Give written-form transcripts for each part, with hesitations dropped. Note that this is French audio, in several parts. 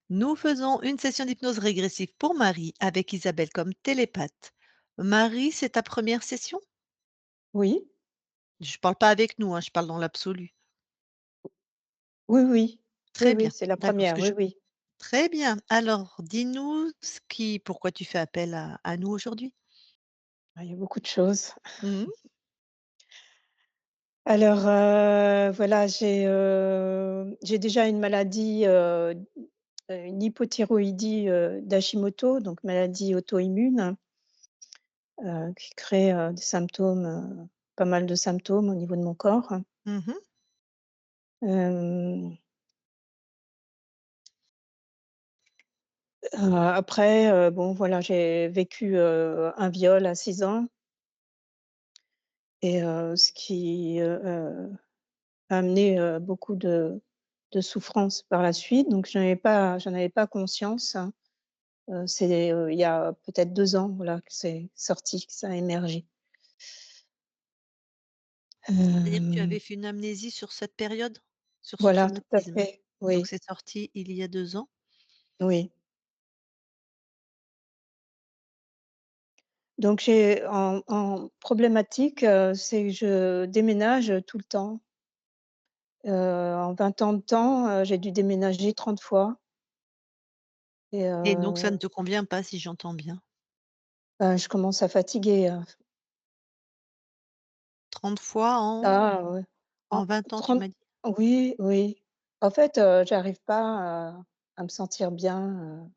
Nous faisons une session d'hypnose régressive pour Marie avec Isabelle comme télépathe. Marie, c'est ta première session? Oui, Je parle pas avec nous, hein, je parle dans l'absolu. oui, oui. Oui, Très oui, bien, c'est la d'accord, parce première. que Oui, je oui. très bien. Alors, dis-nous pourquoi tu fais appel à nous aujourd'hui? Ah, il y a beaucoup de choses. Mmh. Alors, voilà, j'ai déjà une maladie, une hypothyroïdie, d'Hashimoto, donc maladie auto-immune, qui crée, des symptômes, pas mal de symptômes au niveau de mon corps. Mmh. Hem, Après, bon, voilà, j'ai vécu, un viol à 6 ans et ce qui, a amené, beaucoup de souffrance par la suite, donc j'en avais pas conscience, hein. C'est, il y a peut-être 2 ans, voilà, que c'est sorti, que ça a émergé. C'est-à-dire que tu avais Hem, fait une amnésie sur cette période? Sur ce voilà, tout à traumatisme? fait, Donc oui, c'est sorti il y a 2 ans? oui. Donc j'ai en problématique, c'est que je déménage, tout le temps. En 20 ans de temps, j'ai dû déménager 30 fois et Et donc ça ne te convient pas si j'entends bien? bah, je commence à fatiguer, 30 fois ah ouais, en en 20 ans, tu 30 m'as dit? oui, oui. En fait, j'arrive pas à me sentir bien,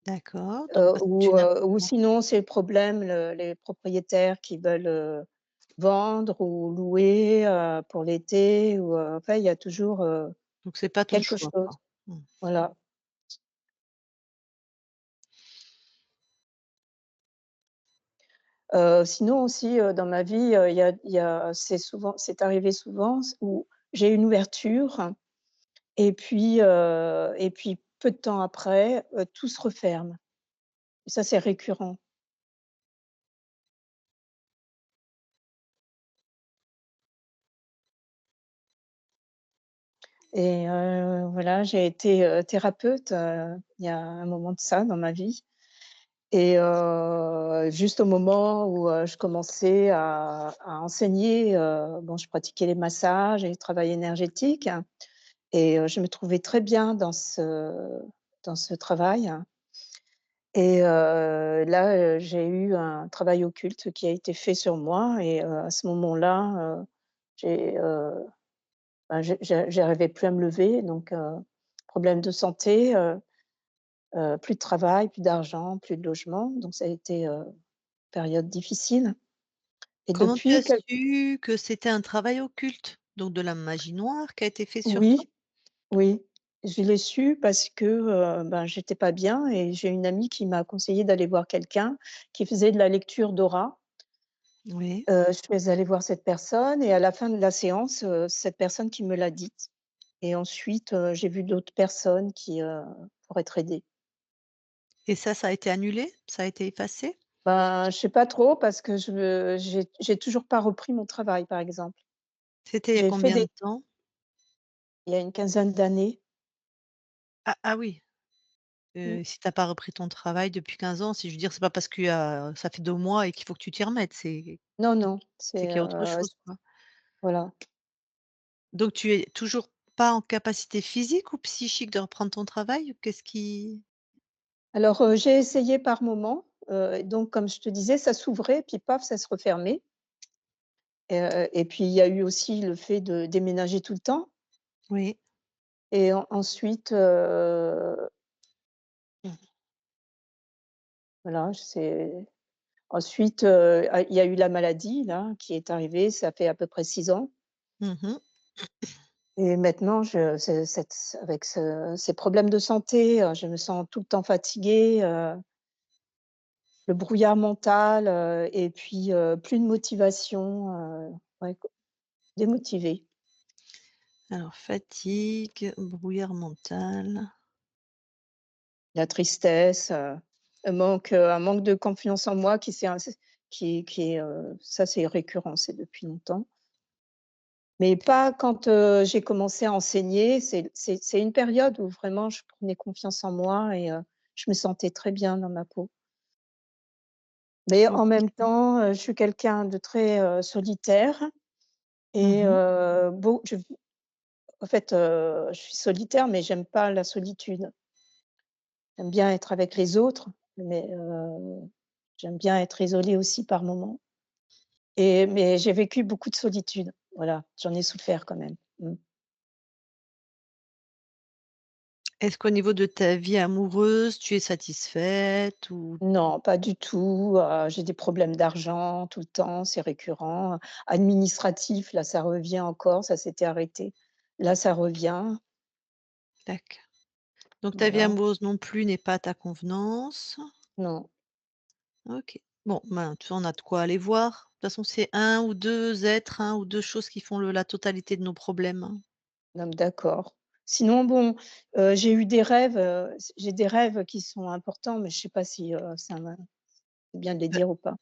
D'accord, donc parce que tu ou n'as ou pas sinon c'est le problème, les propriétaires qui veulent, vendre ou louer, pour l'été ou, enfin il y a toujours, donc c'est pas ton quelque choix, chose. quoi. Mmh. Voilà. Sinon aussi, dans ma vie, c'est arrivé souvent où j'ai une ouverture et puis peu de temps après, tout se referme. Et ça, c'est récurrent. Et voilà, j'ai été, thérapeute, il y a un moment de ça dans ma vie et juste au moment où, je commençais à enseigner, bon, je pratiquais les massages et le travail énergétique et je me trouvais très bien dans ce travail et là, j'ai eu un travail occulte qui a été fait sur moi et à ce moment-là, j'ai, bah, j'arrivais plus à me lever donc problème de santé, plus de travail, plus d'argent, plus de logement, donc ça a été, période difficile et Comment tu depuis as quel su que c'était un travail occulte? Donc de la magie noire qui a été fait sur toi? oui, oui, je l'ai su parce que, ben, j'étais pas bien et j'ai une amie qui m'a conseillé d'aller voir quelqu'un qui faisait de la lecture d'aura. Oui. Je suis allée voir cette personne et à la fin de la séance, cette personne qui me l'a dite et ensuite, j'ai vu d'autres personnes pour être aidées. Et ça a été annulé? Ça a été effacé? Ben, je sais pas trop parce que j'ai toujours pas repris mon travail, par exemple. C'était il y a J'ai fait combien des de temps? il y a une quinzaine d'années. Ah oui, Mmh. si tu as pas repris ton travail depuis 15 ans, si je veux dire, c'est pas parce que, ça fait 2 mois et qu'il faut que tu t'y remettes, Non, non, c'est qu'il y a autre chose, quoi. voilà. Donc tu es toujours pas en capacité physique ou psychique de reprendre ton travail? Qu'est-ce qui Alors, j'ai essayé par moments, donc comme je te disais, ça s'ouvrait puis paf, ça se refermait et puis il y a eu aussi le fait de déménager tout le temps oui. et ensuite, voilà, c'est ensuite, il y a eu la maladie là qui est arrivée, ça fait à peu près 6 ans Mmh. et maintenant avec ces problèmes de santé, je me sens tout le temps fatiguée, le brouillard mental, et puis, plus de motivation, ouais, démotivée. Alors fatigue, brouillard mental. La tristesse, un manque de confiance en moi qui s'est ins qui est, ça c'est récurrent, c'est depuis longtemps. Mais pas quand, j'ai commencé à enseigner. C'est une période où vraiment je prenais confiance en moi et je me sentais très bien dans ma peau. Mais en OK. même temps, je suis quelqu'un de très, solitaire et Mmh. beau je en fait, je suis solitaire, mais j'aime pas la solitude. J'aime bien être avec les autres, mais j'aime bien être isolée aussi par moments mais j'ai vécu beaucoup de solitude. Voilà, j'en ai souffert quand même. Mmh. Est-ce qu'au niveau de ta vie amoureuse, tu es satisfaite ou Non, pas du tout, j'ai des problèmes d'argent tout le temps, c'est récurrent. Administratif, là, ça revient encore, ça s'était arrêté. Là, ça revient, d'accord. Donc ta vie voilà. amoureuse non plus n'est pas à ta convenance. Non, OK. Bon, ben, tu vois, on a de quoi aller voir. De toute façon, c'est un ou 2 êtres, un ou 2 choses qui font la totalité de nos problèmes, hein. non, d'accord. Sinon bon, j'ai des rêves qui sont importants, mais je sais pas si, c'est bien de les Bah dire ou pas.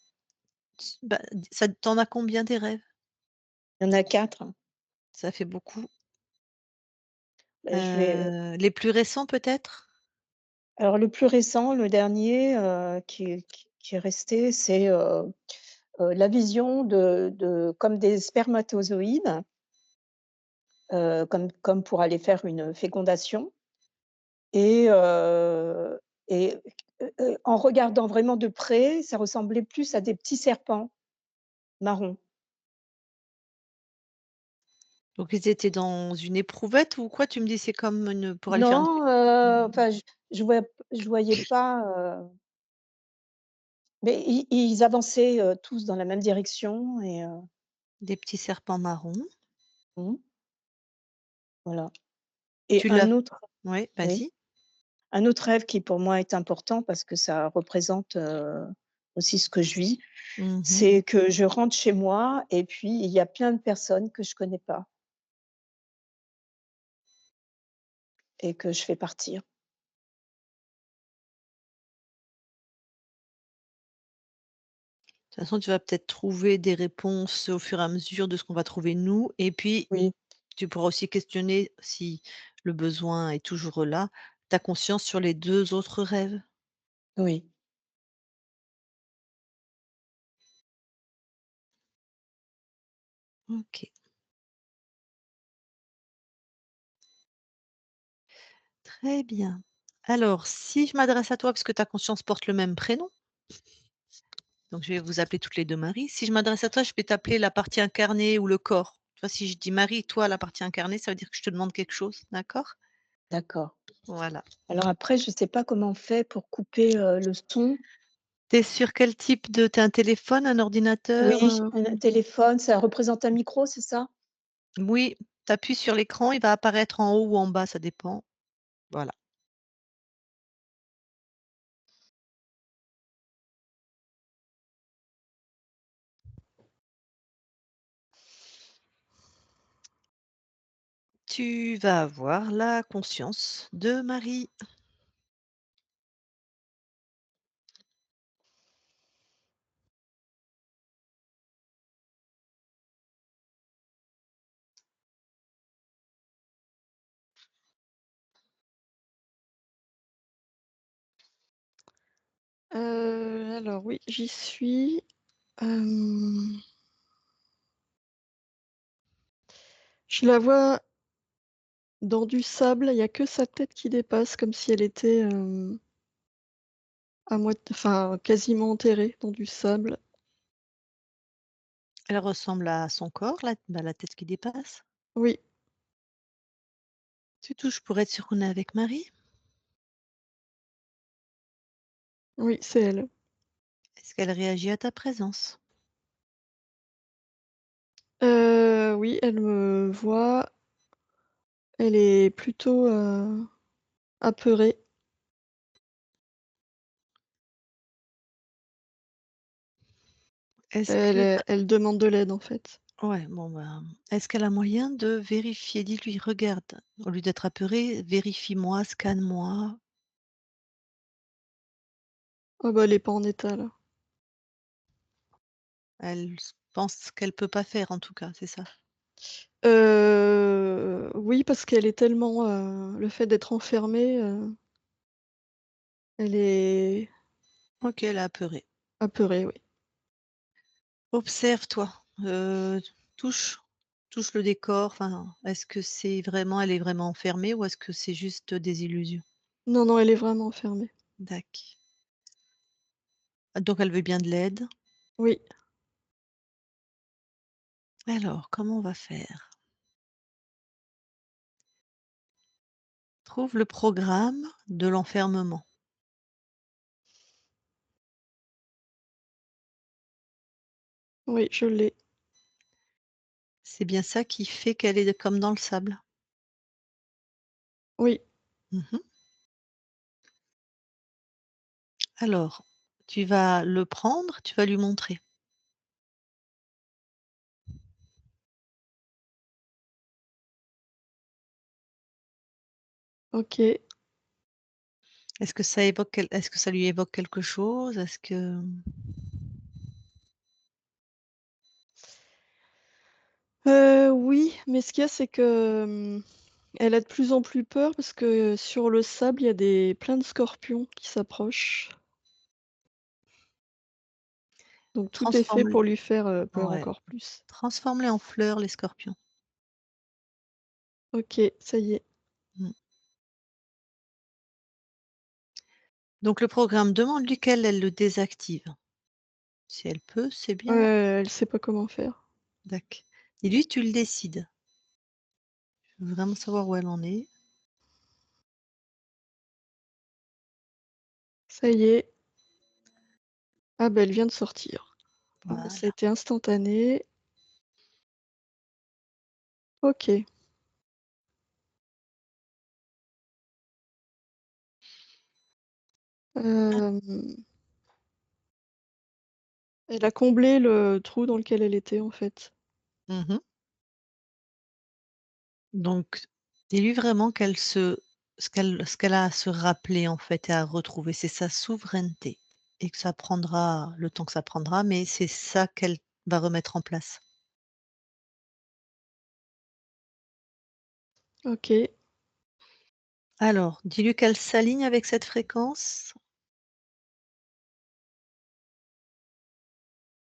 bah, ça tu as combien des rêves? Il y en a 4. Ça fait beaucoup. Je vais, Les plus récents peut-être? alors le plus récent, le dernier, qui est resté, c'est, la vision de comme des spermatozoïdes, comme pour aller faire une fécondation et et en regardant vraiment de près, ça ressemblait plus à des petits serpents marrons. Donc ils étaient dans une éprouvette ou quoi? Tu me dis c'est comme une pour aller faire une Non, enfin je voyais pas, mais ils avançaient, tous dans la même direction et des petits serpents marrons. mmh, voilà et Tu l'as oui, oui, vas-y. un autre rêve qui pour moi est important parce que ça représente, aussi ce que je vis, Mmh. c'est que je rentre chez moi et puis il y a plein de personnes que je connais pas et que je fais partir. De toute façon, tu vas peut-être trouver des réponses au fur et à mesure de ce qu'on va trouver nous et puis Oui, tu pourras aussi questionner si le besoin est toujours là, ta conscience sur les 2 autres rêves. oui. OK, très bien. Alors si je m'adresse à toi parce que ta conscience porte le même prénom, donc je vais vous appeler toutes les 2 Marie. Si je m'adresse à toi, je vais t'appeler la partie incarnée ou le corps. Tu vois, si je dis Marie, toi la partie incarnée, ça veut dire que je te demande quelque chose, d'accord? D'accord. Voilà. Alors après, je sais pas comment on fait pour couper, le son. Tu sur quel type de tu un téléphone, un ordinateur, Oui, un téléphone, ça représente un micro, c'est ça? Oui, tu appuies sur l'écran, il va apparaître en haut ou en bas, ça dépend. Voilà. Tu vas avoir la conscience de Marie. Alors oui, j'y suis. Hem, je la vois dans du sable, il y a que sa tête qui dépasse comme si elle était, à moit enfin, quasiment enterrée dans du sable. Elle ressemble à son corps, la tête qui dépasse. Oui, Tu touches pour être sûr qu'on est avec Marie. oui, c'est elle. Est-ce qu'elle réagit à ta présence? Oui, elle me voit, elle est plutôt, apeurée. Est-ce que Elle demande de l'aide, en fait. ouais, bon, ben, est-ce qu'elle a moyen de vérifier? Dis-lui: «Regarde, au lieu d'être apeurée, vérifie-moi, scanne-moi». Ah bah, elle est pas en état, là. Elle pense qu'elle peut pas faire en tout cas, c'est ça? Oui, parce qu'elle est tellement, le fait d'être enfermée, elle est OK, elle est apeurée. apeurée, oui. Observe-toi, touche touche le décor, enfin, est-ce que c'est vraiment elle est vraiment enfermée ou est-ce que c'est juste des illusions? Non, non, elle est vraiment enfermée. Dac. Donc elle veut bien de l'aide. Oui, Alors, comment on va faire? Trouve le programme de l'enfermement. oui, je l'ai. C'est bien ça qui fait qu'elle est comme dans le sable? Oui, Mmh. Alors, tu vas le prendre, tu vas lui montrer. OK. Est-ce que ça lui évoque quelque chose? Est-ce que Oui, mais ce qu'il y a, c'est que, elle a de plus en plus peur parce que sur le sable, il y a des plein de scorpions qui s'approchent. Donc tout est fait transforme-le pour lui faire, peur ouais, encore plus. transforme-les en fleurs, les scorpions. OK, ça y est. Mmh. Donc le programme, demande-lui qu'elle, elle le désactive. Si elle peut, c'est bien. Elle sait pas comment faire. Dac. Et lui, tu le décides. Je veux vraiment savoir où elle en est. Ça y est. Ah bah, elle vient de sortir. Ah, ça a Voilà. été instantané. OK. Hem, Elle a comblé le trou dans lequel elle était, en fait. Mmh. Donc dis-lui vraiment ce qu'elle a à se rappeler, en fait, et à retrouver, c'est sa souveraineté et que ça prendra le temps que ça prendra, mais c'est ça qu'elle va remettre en place. OK. Alors, dis-lui qu'elle s'aligne avec cette fréquence,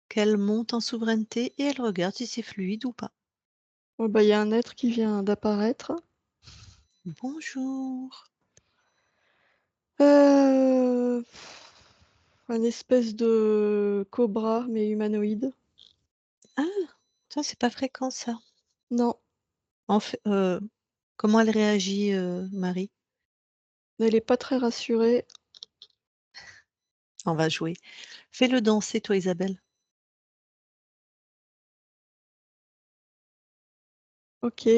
qu'elle monte en souveraineté et elle regarde si c'est fluide ou pas. Oh bah, il y a un être qui vient d'apparaître. «Bonjour». Heu, un espèce de cobra, mais humanoïde. Ah! Ça, c'est pas fréquent ça. Non, En fait, comment elle réagit, Marie? elle est pas très rassurée. On va jouer. Fais-le danser toi, Isabelle. OK.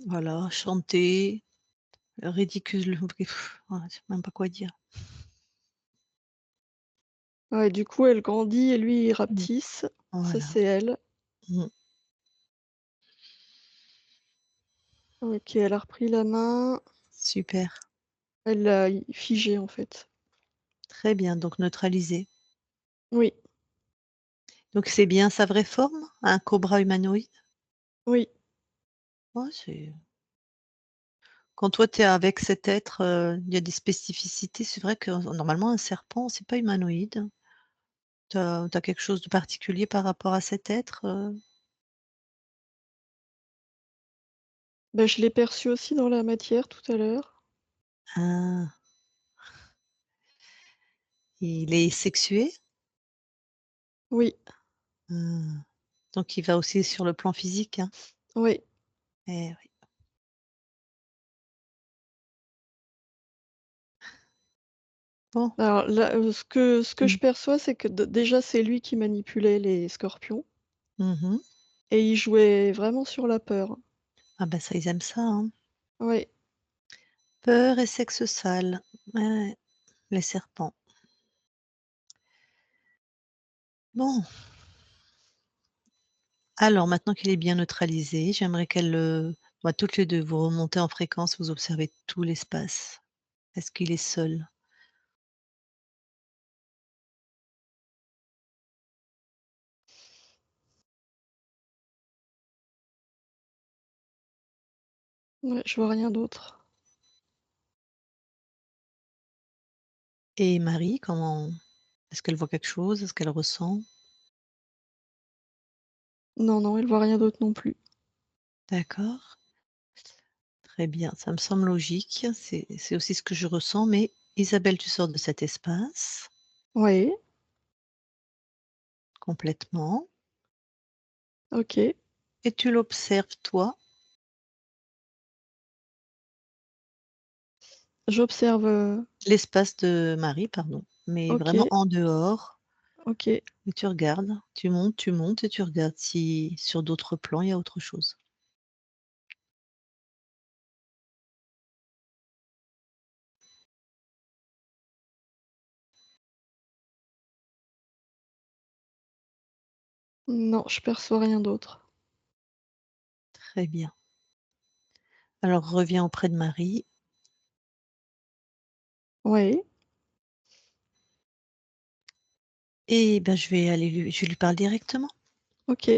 Voilà, chanter, ridicule, ouais, je sais même pas quoi dire. Ouais, du coup, elle grandit et lui, il Mmh, rapetisse. Ça, voilà. c'est elle. Mmh. OK, elle a repris la main. Super. Elle l'a figé, en fait. Très bien, donc neutralisé. Oui, Donc c'est bien sa vraie forme? Un cobra humanoïde? oui. Ouais, c'est quand toi tu es avec cet être, il y a des spécificités. C'est vrai que normalement un serpent, c'est pas humanoïde. Tu as quelque chose de particulier par rapport à cet être, Bah, je l'ai perçu aussi dans la matière tout à l'heure. Ah, il est sexué? Oui, Mmh. Donc il va aussi sur le plan physique, hein? oui. Eh oui. Bon. Alors là, ce que Mmh. je perçois, c'est que déjà, c'est lui qui manipulait les scorpions Mmh. et il jouait vraiment sur la peur. Ah bah ça, ils aiment ça, hein. Oui. Peur et sexe sale. Ouais, les serpents. Bon, alors maintenant qu'il est bien neutralisé, j'aimerais bah, toutes les 2, vous remontez en fréquence, vous observez tout l'espace. Est-ce qu'il est seul? Ouais, je vois rien d'autre. Et Marie, comment est-ce qu'elle voit quelque chose? Est-ce qu'elle ressent? Non, non, elle voit rien d'autre non plus. D'accord, très bien, ça me semble logique, c'est aussi ce que je ressens, mais Isabelle, tu sors de cet espace Oui, complètement OK. et tu l'observes toi, J'observe, l'espace de Marie, pardon, mais vraiment OK, en dehors OK. et tu montes et tu regardes si sur d'autres plans il y a autre chose. Non, je perçois rien d'autre. Très bien. Alors reviens auprès de Marie Oui, et ben, je vais lui parler directement. OK.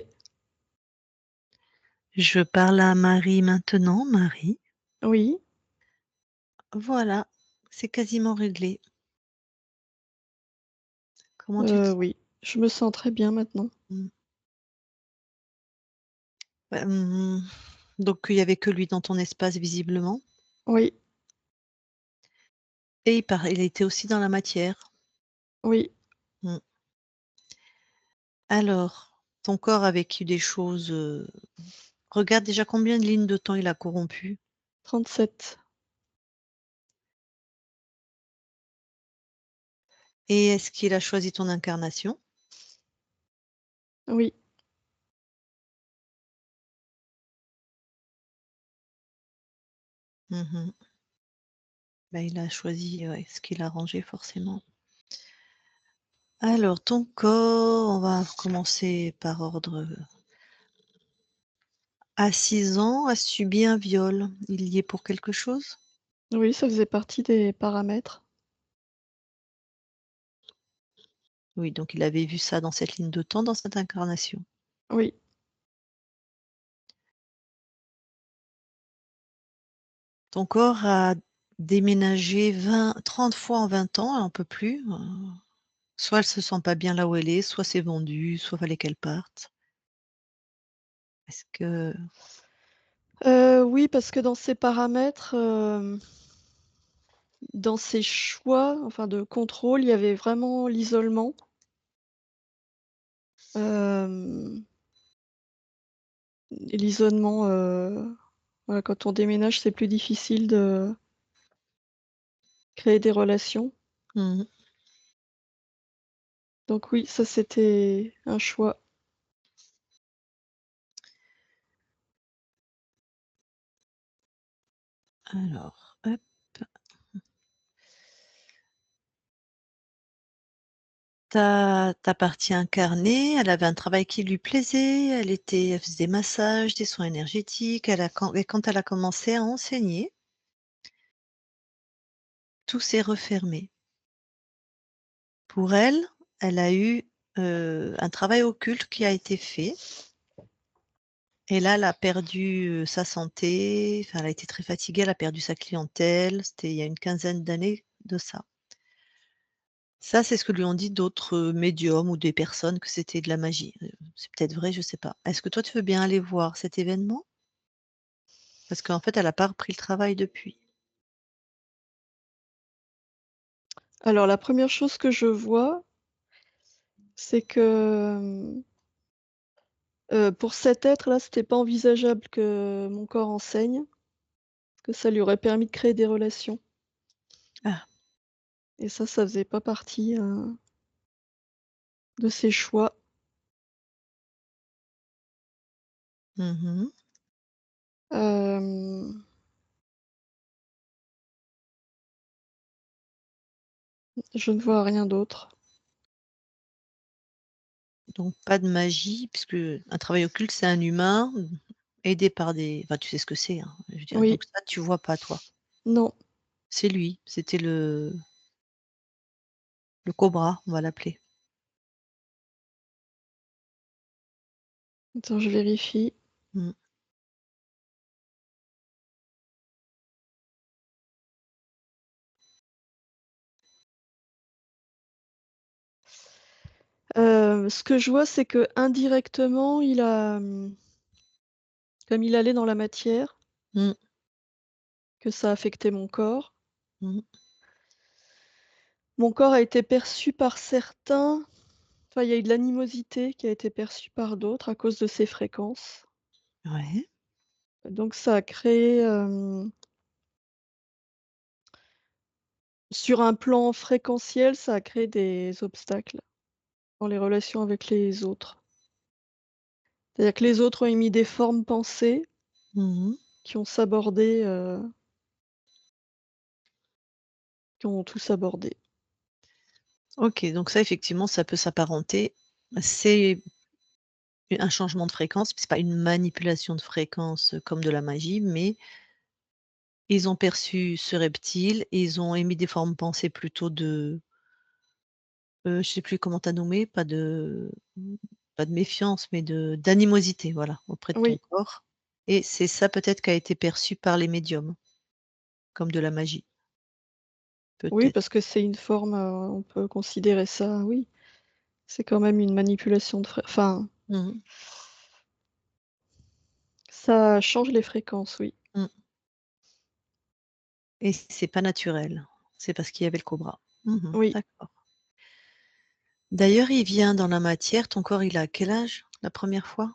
Je parle à Marie maintenant. Marie, Oui, voilà, c'est quasiment réglé. Comment tu te sens? oui. Je me sens très bien maintenant. Mmh. Donc il y avait que lui dans ton espace visiblement Oui, et il était aussi dans la matière? oui, Mmh. Alors, ton corps a vécu des choses, regarde déjà combien de lignes de temps il a corrompu 37. et est-ce qu'il a choisi ton incarnation? Oui, Mmh. Bah, il a choisi, ouais, ce qu'il a rangé forcément. Alors ton corps, on va commencer par ordre, à 6 ans, a subi un viol. Il y est pour quelque chose? oui, ça faisait partie des paramètres. Oui, donc il avait vu ça dans cette ligne de temps, dans cette incarnation. Oui, Ton corps a déménagé 30 fois en 20 ans, elle en peut plus, soit elle se sent pas bien là où elle est, soit c'est vendu, soit fallait qu'elle parte. Est-ce que oui, parce que dans ces paramètres, dans ces choix, enfin de contrôle, il y avait vraiment l'isolement. Hem Et l'isolement, voilà, quand on déménage, c'est plus difficile de créer des relations. mmh Donc oui, ça, c'était un choix. alors hop, ta partie incarnée, elle avait un travail qui lui plaisait, elle faisait des massages, des soins énergétiques, elle a quand elle a commencé à enseigner, tout s'est refermé. Pour elle, elle a eu, un travail occulte qui a été fait et là, elle a perdu, sa santé, enfin, elle a été très fatiguée, elle a perdu sa clientèle, c'était il y a une quinzaine d'années de ça. Ça, c'est ce que lui ont dit d'autres, médiums ou des personnes que c'était de la magie. C'est peut-être vrai, je sais pas. Est-ce que toi, tu veux bien aller voir cet événement? Parce qu'en fait, elle a pas repris le travail depuis. Alors la première chose que je vois, c'est que, pour cet être-là, c'était pas envisageable que mon corps enseigne, que ça lui aurait permis de créer des relations Ah. et ça faisait pas partie, de ses choix. Mmh. Hem, je ne vois rien d'autre. Donc pas de magie puisque un travail occulte, c'est un humain, aidé par des enfin, tu sais ce que c'est, hein, je veux dire, Oui, donc ça, tu vois pas toi? non, C'est lui, c'était le cobra, on va l'appeler. attends, je vérifie. Mmh. Ce que je vois, c'est qu'indirectement, comme il allait dans la matière, Mmh. que ça affectait mon corps. Mmh. Mon corps a été perçu par certains, enfin, il y a eu de l'animosité qui a été perçue par d'autres à cause de ces fréquences. Ouais. Donc ça a créé, sur un plan fréquentiel, ça a créé des obstacles dans les relations avec les autres. C'est-à-dire que les autres ont émis des formes pensées Mmh. qui ont sabordé, qui ont tout sabordé. OK, donc ça effectivement, ça peut s'apparenter. C'est un changement de fréquence, c'est pas une manipulation de fréquence, comme de la magie, mais ils ont perçu ce reptile et ils ont émis des formes pensées plutôt de, je sais plus comment tu as nommé, pas de méfiance, mais de d'animosité, voilà, auprès de ton Oui, corps et c'est ça peut-être qui a été perçu par les médiums, comme de la magie, oui, peut-être. parce que c'est une forme, on peut considérer ça, oui. C'est quand même une manipulation de enfin, Mmh. ça change les fréquences, oui. Mmh. Et c'est pas naturel. C'est parce qu'il y avait le cobra. Mmh. Oui, D'accord. D'ailleurs, il vient dans la matière, ton corps, il a quel âge la première fois?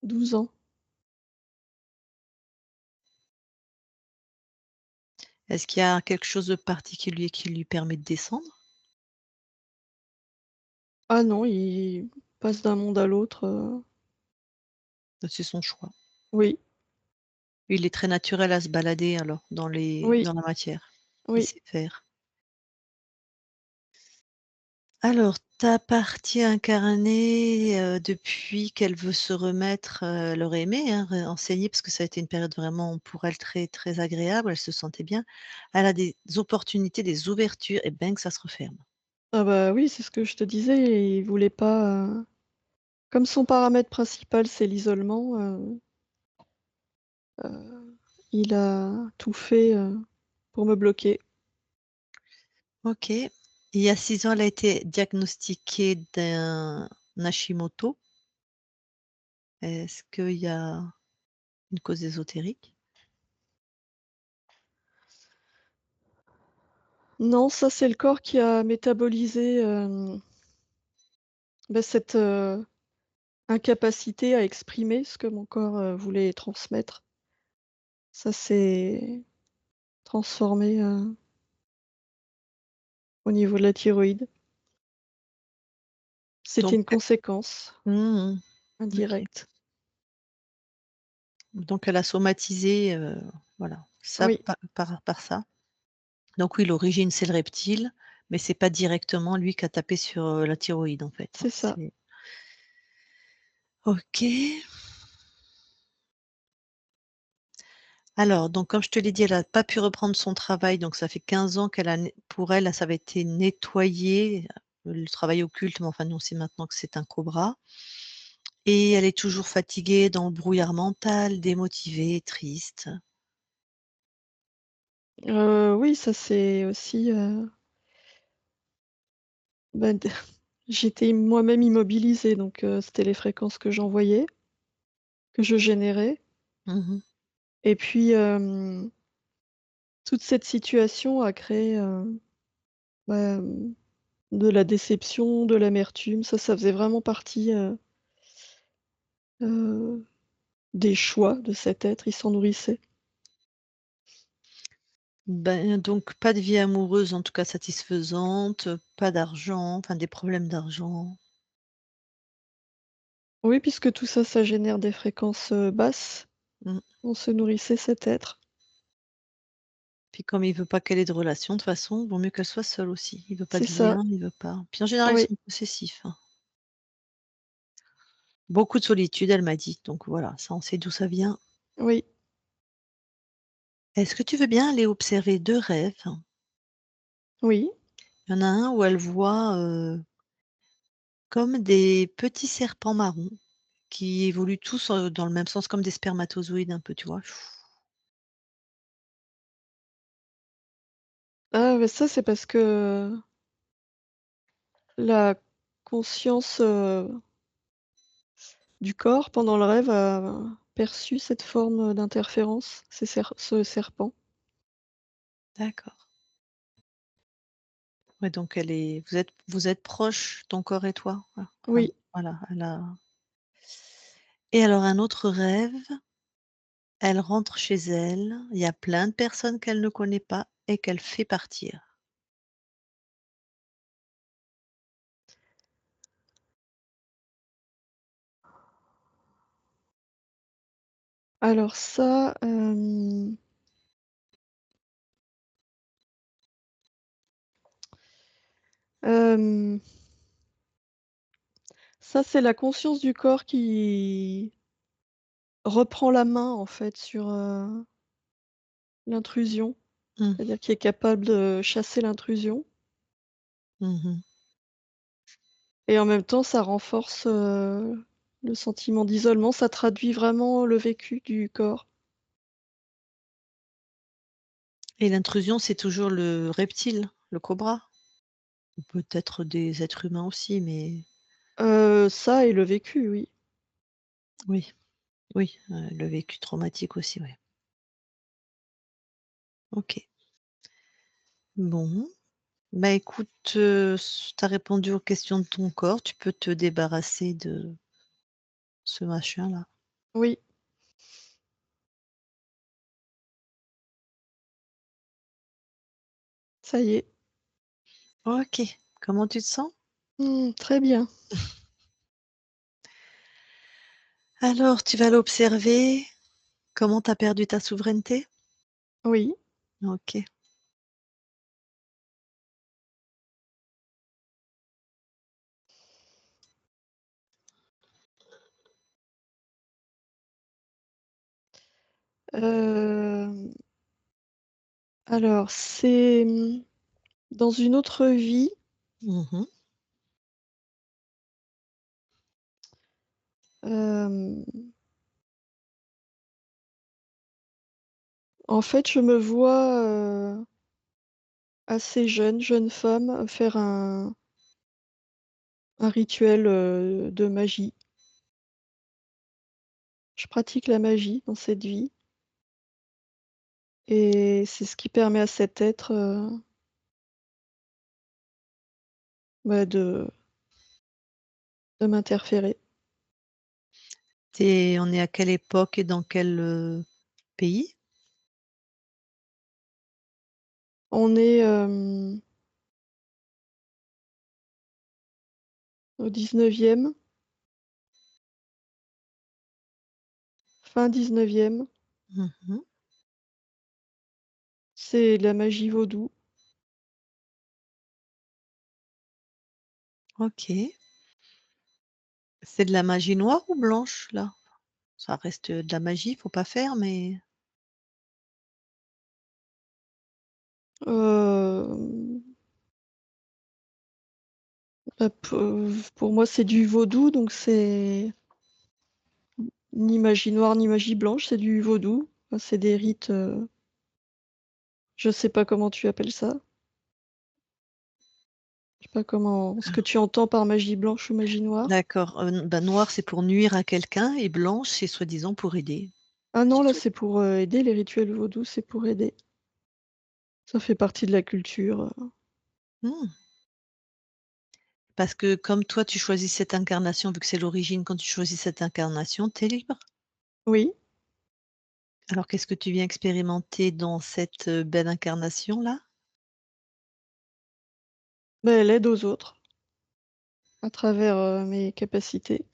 12 ans. Est-ce qu'il y a quelque chose de particulier qui lui permet de descendre? Ah non, il passe d'un monde à l'autre, C'est son choix. oui, Il est très naturel à se balader alors oui, dans la matière. Il oui. sait faire. Alors, ta partie incarnée, depuis qu'elle veut se remettre, elle aurait aimé, hein, enseigner parce que ça a été une période vraiment pour elle très, très agréable, elle se sentait bien. Elle a des opportunités, des ouvertures et bang, ça se referme. Ah bah, oui, c'est ce que je te disais, il voulait pas, comme son paramètre principal, c'est l'isolement, il a tout fait, pour me bloquer. OK. Il y a 6 ans, elle a été diagnostiquée d'un Hashimoto. Est-ce qu'il y a une cause ésotérique? Non, ça, c'est le corps qui a métabolisé, bah, cette, incapacité à exprimer ce que mon corps, voulait transmettre. Ça s'est transformé, au niveau de la thyroïde. C'était Donc une conséquence mmh OK. indirecte. Donc elle a somatisé, voilà, ça Oui, par ça. Donc oui, l'origine, c'est le reptile, mais c'est pas directement lui qui a tapé sur, la thyroïde, en fait, hein. c'est ça. C'est OK. Alors donc comme je te l'ai dit, elle a pas pu reprendre son travail, donc ça fait 15 ans qu'elle a né pour elle, ça avait été nettoyé, le travail occulte, mais enfin, nous, on sait maintenant que c'est un cobra et elle est toujours fatiguée, dans le brouillard mental, démotivée, triste. Oui, ça c'est aussi, bah, d j'étais moi-même immobilisée donc c'était les fréquences que j'envoyais, que je générais Mmh mh. et puis, toute cette situation a créé, bah, de la déception, de l'amertume. Ça faisait vraiment partie, heu, des choix de cet être. Il s'en nourrissait. Ben, donc pas de vie amoureuse, en tout cas satisfaisante, pas d'argent, enfin des problèmes d'argent. Oui, puisque tout ça, ça génère des fréquences, basses. Mmh. On se nourrissait cet être. Puis comme il veut pas qu'elle ait de relation, de toute façon, vaut mieux qu'elle soit seule aussi. Il veut pas C'est de ça, lien, il veut pas puis en général, ils oui, sont possessifs, hein. Beaucoup de solitude, elle m'a dit, donc voilà, ça, on sait d'où ça vient. oui, Est-ce que tu veux bien aller observer 2 rêves? oui. Il y en a un où elle voit, comme des petits serpents marrons qui évoluent tous, dans le même sens, comme des spermatozoïdes un peu, tu vois? Ah, mais ça, c'est parce que la conscience, du corps pendant le rêve a perçu cette forme, d'interférence, ce serpent. D'accord. Ouais, donc vous êtes proches, ton corps et toi? Oui, Voilà, et alors un autre rêve, elle rentre chez elle, il y a plein de personnes qu'elle ne connaît pas et qu'elle fait partir. alors ça, hem, ça, c'est la conscience du corps qui reprend la main, en fait, sur, l'intrusion. Mmh. C'est-à-dire qui est capable de chasser l'intrusion Mmh. et en même temps, ça renforce, le sentiment d'isolement. Ça traduit vraiment le vécu du corps. Et l'intrusion, c'est toujours le reptile, le cobra? Ou peut-être des êtres humains aussi, mais Ça et le vécu, oui. oui, oui, le vécu traumatique aussi, ouais. OK. Bon, bah, écoute, tu as répondu aux questions de ton corps, tu peux te débarrasser de ce machin-là. Oui, ça y est. OK. Comment tu te sens? Mmh, très bien. Alors, tu vas l'observer. Comment tu as perdu ta souveraineté? Oui, OK. hem, alors c'est, dans une autre vie, Mmh. hem, en fait, je me vois, assez jeune femme, faire un rituel, de magie. Je pratique la magie dans cette vie et c'est ce qui permet à cet être, bah, de m'interférer. On est à quelle époque et dans quel, pays? On est, au 19e, fin 19e. Mmh. C'est de la magie vaudou. OK. C'est de la magie noire ou blanche, là? Ça reste, de la magie, faut pas faire, mais Hem, Bah, pour moi, c'est du vaudou, donc c'est ni magie noire, ni magie blanche, c'est du vaudou. Enfin, c'est des rites, je sais pas comment tu appelles ça. Je sais pas comment ce que tu entends par magie blanche ou magie noire. d'accord, bah, noir, c'est pour nuire à quelqu'un et blanche, c'est soi-disant pour aider. Ah non, C'est là, tout. c'est pour, aider, les rituels vaudous, c'est pour aider. Ça fait partie de la culture, Mmh. Parce que comme toi, tu choisis cette incarnation, vu que c'est l'origine, quand tu choisis cette incarnation, tu es libre. Oui, Alors qu'est-ce que tu viens expérimenter dans cette, belle incarnation-là? bah, elle aide aux autres à travers, mes capacités.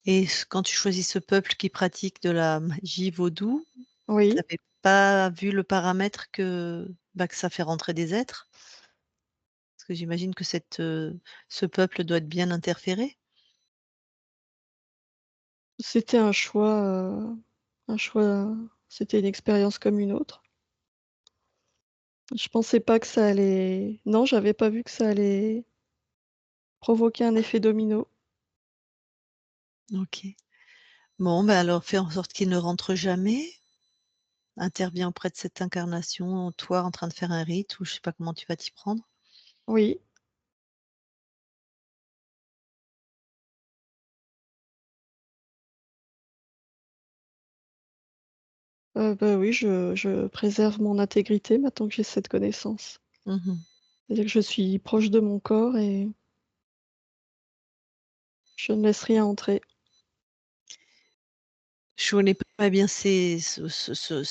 Et quand tu choisis ce peuple qui pratique de la magie vaudou, tu Oui, avais pas vu le paramètre que, bah, que ça fait rentrer des êtres? Parce que j'imagine que ce peuple doit être bien interféré? c'était un choix, c'était une expérience comme une autre. Je pensais pas que ça allait non, j'avais pas vu que ça allait provoquer un effet domino. OK. Bon, bah, alors fais en sorte qu'il ne rentre jamais. interviens auprès de cette incarnation, toi en train de faire un rite ou je sais pas comment tu vas t'y prendre? Oui, bah, oui, je préserve mon intégrité maintenant que j'ai cette connaissance. Mmh. C'est-à-dire que je suis proche de mon corps et je ne laisse rien entrer. Je connais pas bien ces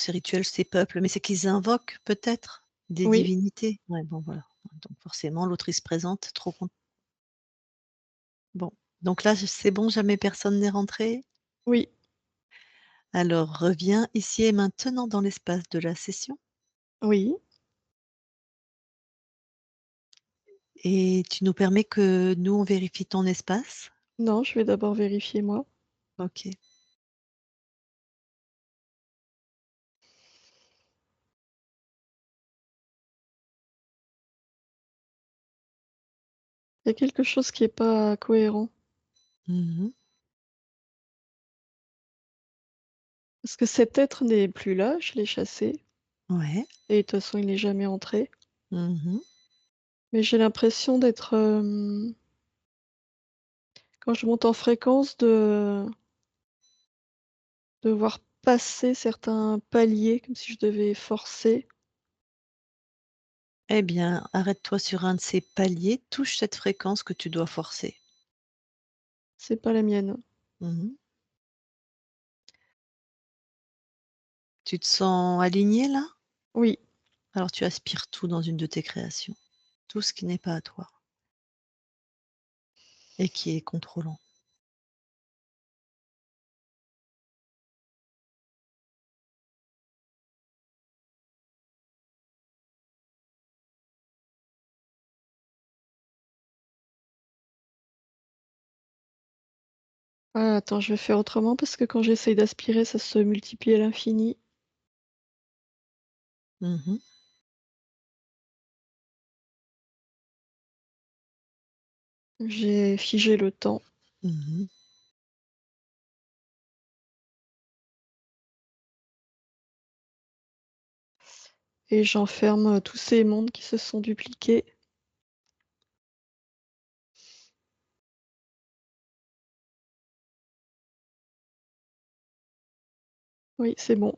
rituels, ces peuples, mais c'est qu'ils invoquent peut-être des Oui, divinités? Ouais, bon voilà, donc forcément l'autre il se présente trop con bon, donc là c'est bon, jamais personne n'est rentré? oui, Alors reviens ici et maintenant dans l'espace de la session oui. et tu nous permets que nous on vérifie ton espace? Non, je vais d'abord vérifier moi. OK. Il y a quelque chose qui est pas cohérent. Mmh. Parce que cet être n'est plus là, je l'ai chassé Ouais. et de toute façon il n'est jamais entré. Mmh. Mais j'ai l'impression d'être, quand je monte en fréquence de voir passer certains paliers comme si je devais forcer. Eh bien, arrête-toi sur un de ces paliers, touche cette fréquence que tu dois forcer. C'est pas la mienne. Mmh. Tu te sens aligné là? Oui. Alors tu aspires tout dans une de tes créations, tout ce qui n'est pas à toi et qui est contrôlant. Ah, attends, je vais faire autrement parce que quand j'essaye d'aspirer, ça se multiplie à l'infini. Mmh. J'ai figé le temps Mmh. et j'enferme tous ces mondes qui se sont dupliqués. Oui, c'est bon.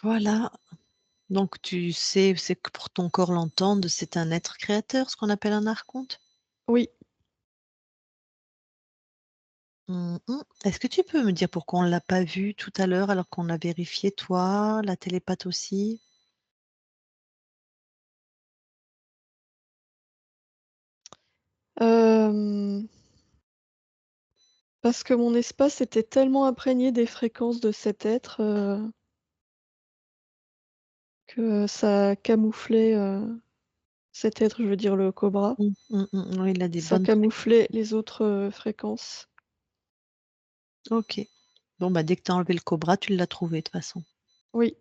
Voilà, donc tu sais, c'est que pour ton corps l'entende, c'est un être créateur, ce qu'on appelle un archonte? Oui. Mmh mh. Est-ce que tu peux me dire pourquoi on l'a pas vu tout à l'heure alors qu'on a vérifié, toi, la télépathe aussi? Hem, Parce que mon espace était tellement imprégné des fréquences de cet être, que ça camouflait, cet être, je veux dire le cobra, Oui, il a des ça bonnes camouflait les autres, fréquences. OK. Bon, bah, dès que tu as enlevé le cobra, tu l'as trouvé de toute façon. Oui.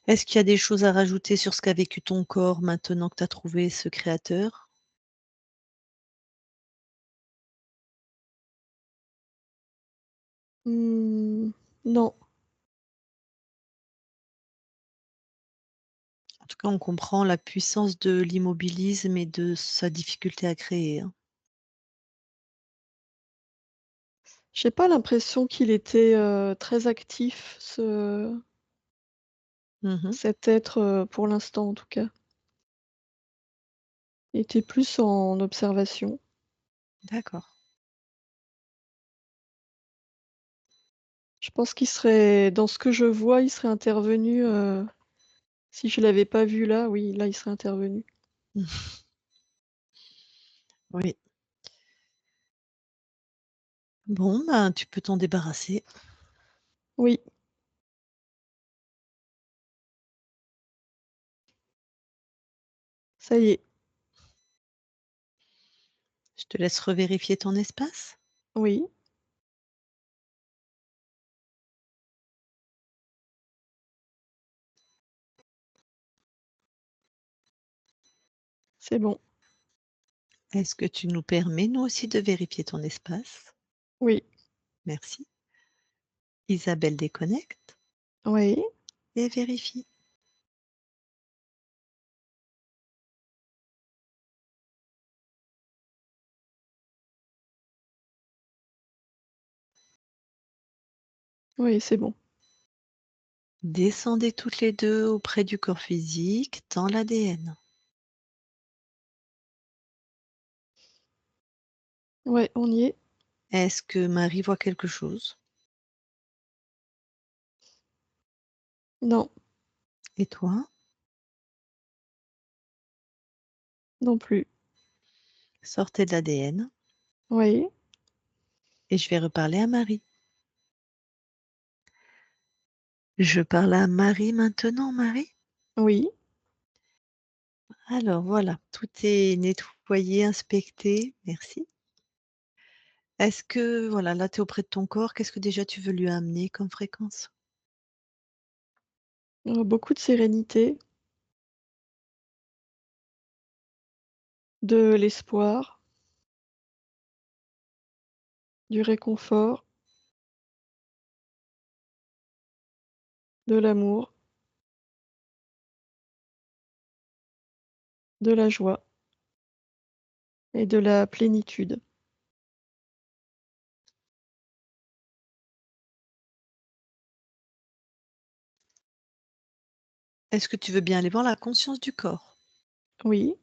Est-ce qu'il y a des choses à rajouter sur ce qu'a vécu ton corps maintenant que tu as trouvé ce créateur? Mmh, non. En tout cas, on comprend la puissance de l'immobilisme et de sa difficulté à créer, hein. J'ai pas l'impression qu'il était, très actif Mmh. cet être, pour l'instant en tout cas. Il était plus en observation. D'accord. Je pense qu'il serait dans ce que je vois, il serait intervenu, si je l'avais pas vu là, oui, là, il serait intervenu. Oui. Bon, ben, tu peux t'en débarrasser. Oui, ça y est, Je te laisse revérifier ton espace. oui, c'est bon. Est-ce que tu nous permets, nous aussi, de vérifier ton espace? Oui, Merci. Isabelle déconnecte. Oui, et vérifie. oui, c'est bon. Descendez toutes les 2 auprès du corps physique, dans l'ADN. Ouais, on y est. Est-ce que Marie voit quelque chose? Non, Et toi? non plus. Sortez de l'ADN Oui, et je vais reparler à Marie. Je parle à Marie maintenant, Marie? oui. Alors voilà, tout est nettoyé, inspecté, merci. Est-ce que voilà, là tu es auprès de ton corps, qu'est-ce que déjà tu veux lui amener comme fréquence? Beaucoup de sérénité, de l'espoir, du réconfort, de l'amour, de la joie et de la plénitude. Est-ce que tu veux bien aller voir la conscience du corps? Oui,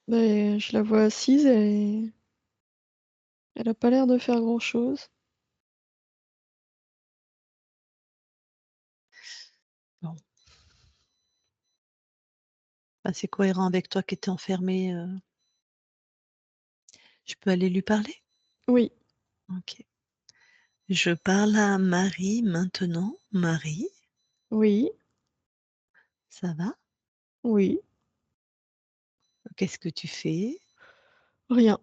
beh, je la vois assise et elle a pas l'air de faire grand-chose. Bon, bah, c'est cohérent avec toi qui étais enfermé. Je peux aller lui parler? Oui, OK. Je parle à Marie maintenant. Marie, oui, ça va? oui, Qu'est-ce que tu fais? rien.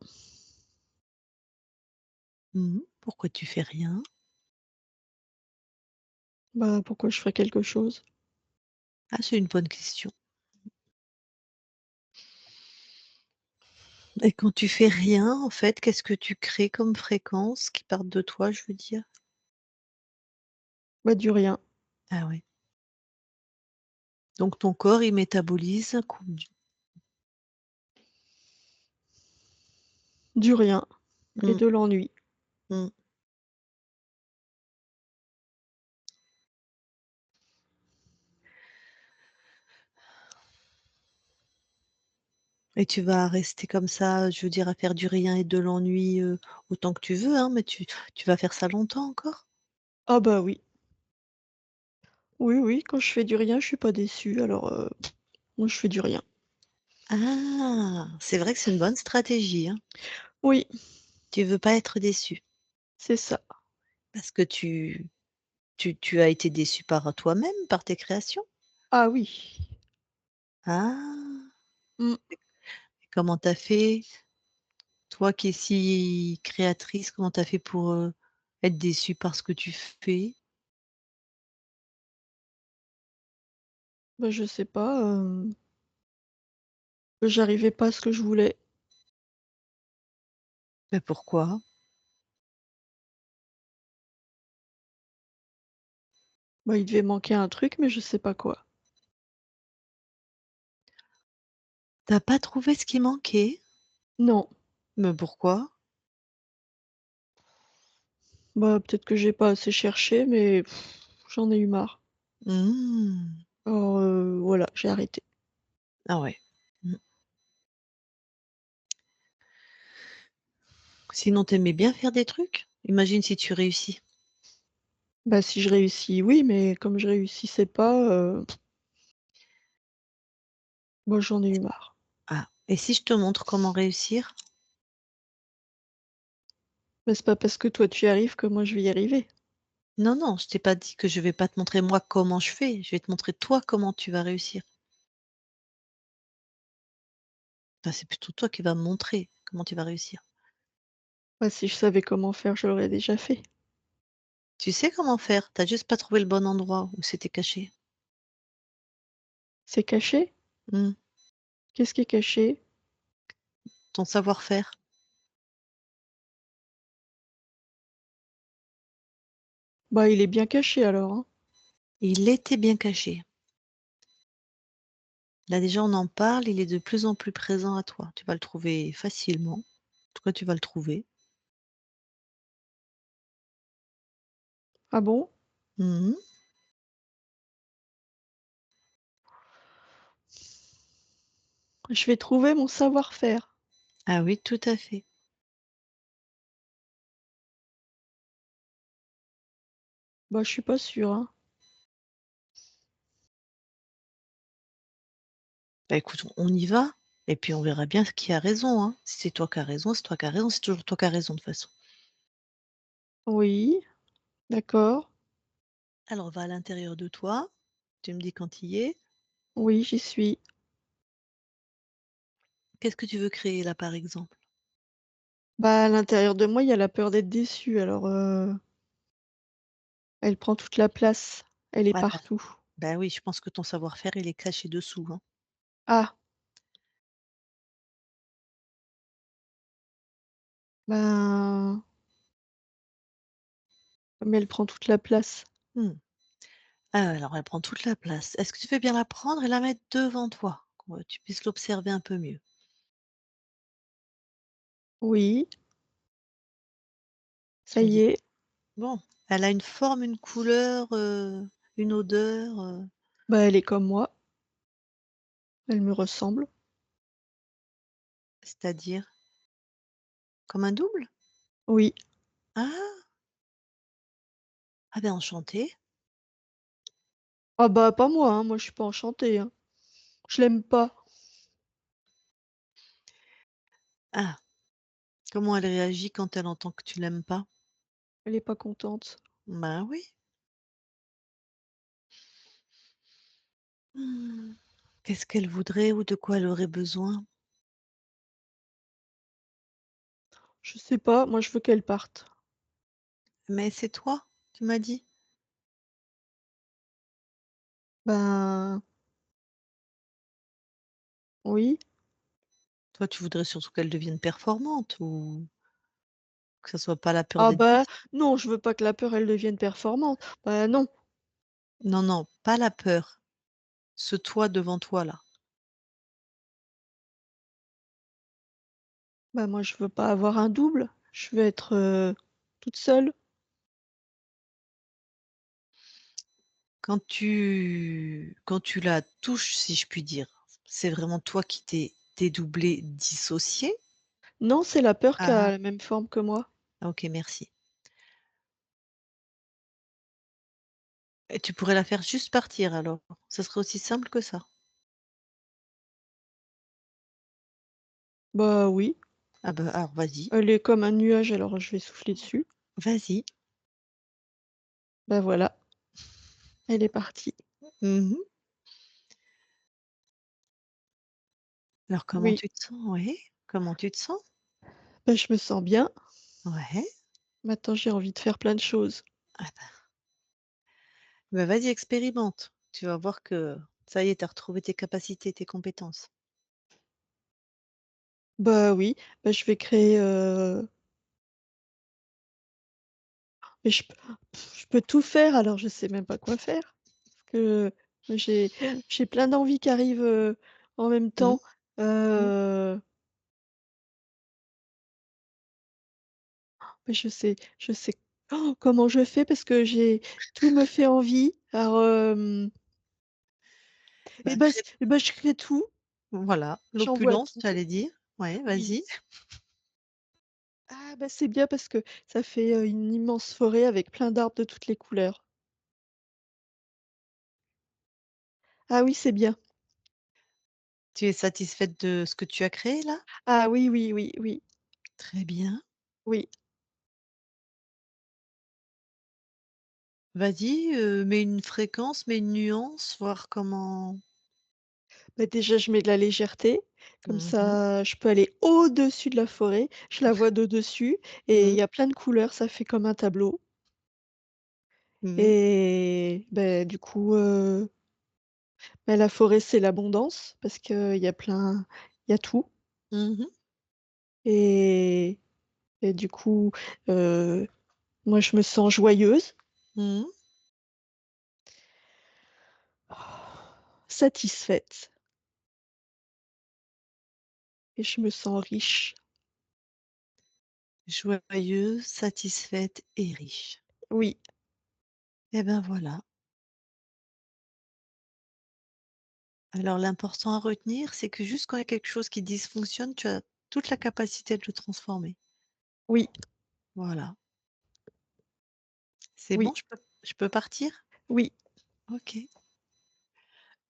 Pourquoi tu fais rien? Bah, pourquoi je ferais quelque chose? Ah, c'est une bonne question. Et quand tu fais rien, en fait, qu'est-ce que tu crées comme fréquence qui partent de toi, je veux dire? Bah, du rien. Ah ouais. Donc ton corps, il métabolise Du rien et mmh, de l'ennui. mmh. Et tu vas rester comme ça, je veux dire, à faire du rien et de l'ennui, autant que tu veux, hein, mais tu vas faire ça longtemps encore? Ah bah, oui. Oui, oui, quand je fais du rien, je suis pas déçue, alors, moi je fais du rien. Ah! C'est vrai que c'est une bonne stratégie, hein. Oui, Tu veux pas être déçu c'est ça. parce que tu as été déçu par toi-même, par tes créations? Ah oui. Ah! Mmh. Et comment tu as fait? Toi qui es si créatrice, comment tu as fait pour, être déçue par ce que tu fais? Bah, je sais pas, j'arrivais pas à ce que je voulais. Mais pourquoi? Bah, il devait manquer un truc, mais je sais pas quoi. Tu as pas trouvé ce qui manquait? Non, Mais pourquoi? bah, peut-être que j'ai pas assez cherché, mais j'en ai eu marre. Mmh. Alors, voilà, j'ai arrêté. Ah ouais. Mmh. Sinon tu aimais bien faire des trucs? Imagine si tu réussis. Bah, si je réussis, oui, mais comme je réussissais pas, bah, j'en ai eu marre. Ah, et si je te montre comment réussir? Mais c'est pas parce que toi tu y arrives que moi je vais y arriver. Non, non, je t'ai pas dit que je vais pas te montrer moi comment je fais, je vais te montrer toi comment tu vas réussir. Enfin, c'est plutôt toi qui vas me montrer comment tu vas réussir. Bah, si je savais comment faire, je l'aurais déjà fait. Tu sais comment faire, tu as juste pas trouvé le bon endroit où c'était caché. C'est caché? Mmh. Qu'est-ce qui est caché? Ton savoir-faire. Bah, il est bien caché alors, hein. Il était bien caché. Là, déjà, on en parle, il est de plus en plus présent à toi. Tu vas le trouver facilement. En tout cas, tu vas le trouver. Ah bon? Mmh. Je vais trouver mon savoir-faire. Ah oui, tout à fait. Bah, je suis pas sûre, hein. Bah, écoute, on y va et puis on verra bien qui a raison, hein. Si c'est toi qui as raison, c'est toi qui as raison, c'est toujours toi qui as raison de toute façon. Oui, d'accord. Alors va à l'intérieur de toi, tu me dis quand tu y es. Oui, j'y suis. Qu'est-ce que tu veux créer là, par exemple? Bah, à l'intérieur de moi, il y a la peur d'être déçue, alors, elle prend toute la place. Elle est Ah bah partout. bah oui, je pense que ton savoir-faire, il est caché dessous, hein. Ah! Ben, mais elle prend toute la place. Mmh. Ah, alors elle prend toute la place. Est-ce que tu veux bien la prendre et la mettre devant toi? Que tu puisses l'observer un peu mieux. Oui, ça Tu me y dis est. bon, elle a une forme, une couleur, une odeur, Bah, elle est comme moi. Elle me ressemble. c'est-à-dire? Comme un double? Oui. Ah! Ah ben enchantée. Ah bah, pas moi, hein, moi je suis pas enchantée, hein. Je l'aime pas. Ah! Comment elle réagit quand elle entend que tu l'aimes pas? Elle est pas contente. Bah oui. Mmh. Qu'est-ce qu'elle voudrait ou de quoi elle aurait besoin? Je sais pas, moi je veux qu'elle parte. Mais c'est toi, tu m'as dit? Ben, oui. Toi, tu voudrais surtout qu'elle devienne performante ou que ça soit pas la peur Ah d'être bah, déçue? non, je veux pas que la peur, elle devienne performante. Bah non. Non, non, pas la peur. Ce toi devant toi là. Bah moi je veux pas avoir un double. Je veux être, toute seule. Quand tu la touches, si je puis dire, c'est vraiment toi qui t'es dédoublé, dissocié? Non, c'est la peur qui Ah, a la même forme que moi. OK, merci. Et tu pourrais la faire juste partir alors? Ça serait aussi simple que ça? Bah oui. Ah bah, alors vas-y, Elle est comme un nuage, alors je vais souffler dessus. vas-y. Bah voilà, elle est partie. Mmh. Alors comment Oui, tu te sens? Oui, comment tu te sens? bah je me sens bien. Ouais. Maintenant j'ai envie de faire plein de choses. Ah bah, vas-y expérimente. Tu vas voir que ça y est, tu as retrouvé tes capacités, tes compétences. Bah oui, bah je vais créer, mais je peux tout faire alors je sais même pas quoi faire. Parce que j'ai j'ai plein d'envies qui arrivent, en même Mmh, temps. mmh. Mais je sais comment je fais parce que j'ai tout me fait envie. Alors, Bah, crée et bah, je crée tout, voilà, j'envoie l'opulence, tout. j'allais dire. Ouais, Oui. vas-y. Ah bah, c'est bien parce que ça fait, une immense forêt avec plein d'arbres de toutes les couleurs. Ah oui, c'est bien. Tu es satisfaite de ce que tu as créé là? Ah oui, oui, oui, oui, Très bien. oui. Vas-y, mets une fréquence, mets une nuance, voir comment Bah, déjà, je mets de la légèreté, comme mmh mh. ça, je peux aller au-dessus de la forêt, je la vois de dessus et il Mmh. y a plein de couleurs, ça fait comme un tableau Mmh. et beh, du coup, Bah, la forêt, c'est l'abondance parce qu'il y a plein il y a tout Mmh. et du coup, heu, moi, je me sens joyeuse, Mmh. satisfaite et je me sens riche. Joyeuse, satisfaite et riche. Oui, Et ben, voilà. Alors l'important à retenir, c'est que juste quand il y a quelque chose qui dysfonctionne, tu as toute la capacité de le transformer. oui, Voilà. C'est bon, oui, je peux partir? oui, OK.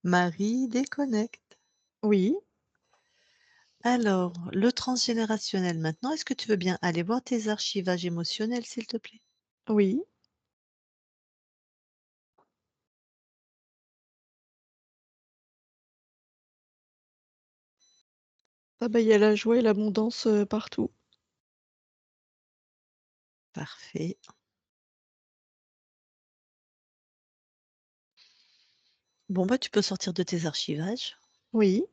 Marie déconnecte. oui, Alors, le transgénérationnel maintenant, est-ce que tu veux bien aller voir tes archivages émotionnels, s'il te plaît? oui. Ah bah, il y a la joie et l'abondance, partout. Parfait. Bon, bah, tu peux sortir de tes archivages. Oui,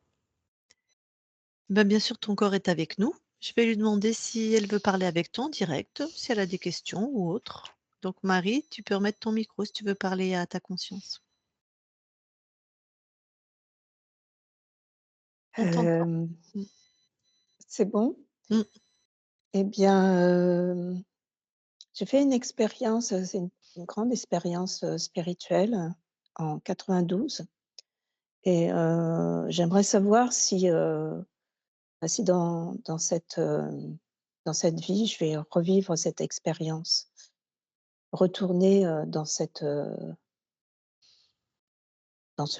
Ben, bien sûr, ton corps est avec nous. Je vais lui demander si elle veut parler avec toi en direct, si elle a des questions ou autre. Donc, Marie, tu peux remettre ton micro si tu veux parler à ta conscience. On t'entend. Hem, Mm. c'est bon? Mm. Eh bien, j'ai fait une expérience, c'est une grande expérience, spirituelle en 92 et j'aimerais savoir si, bah, si dans cette vie, je vais revivre cette expérience, retourner, dans ce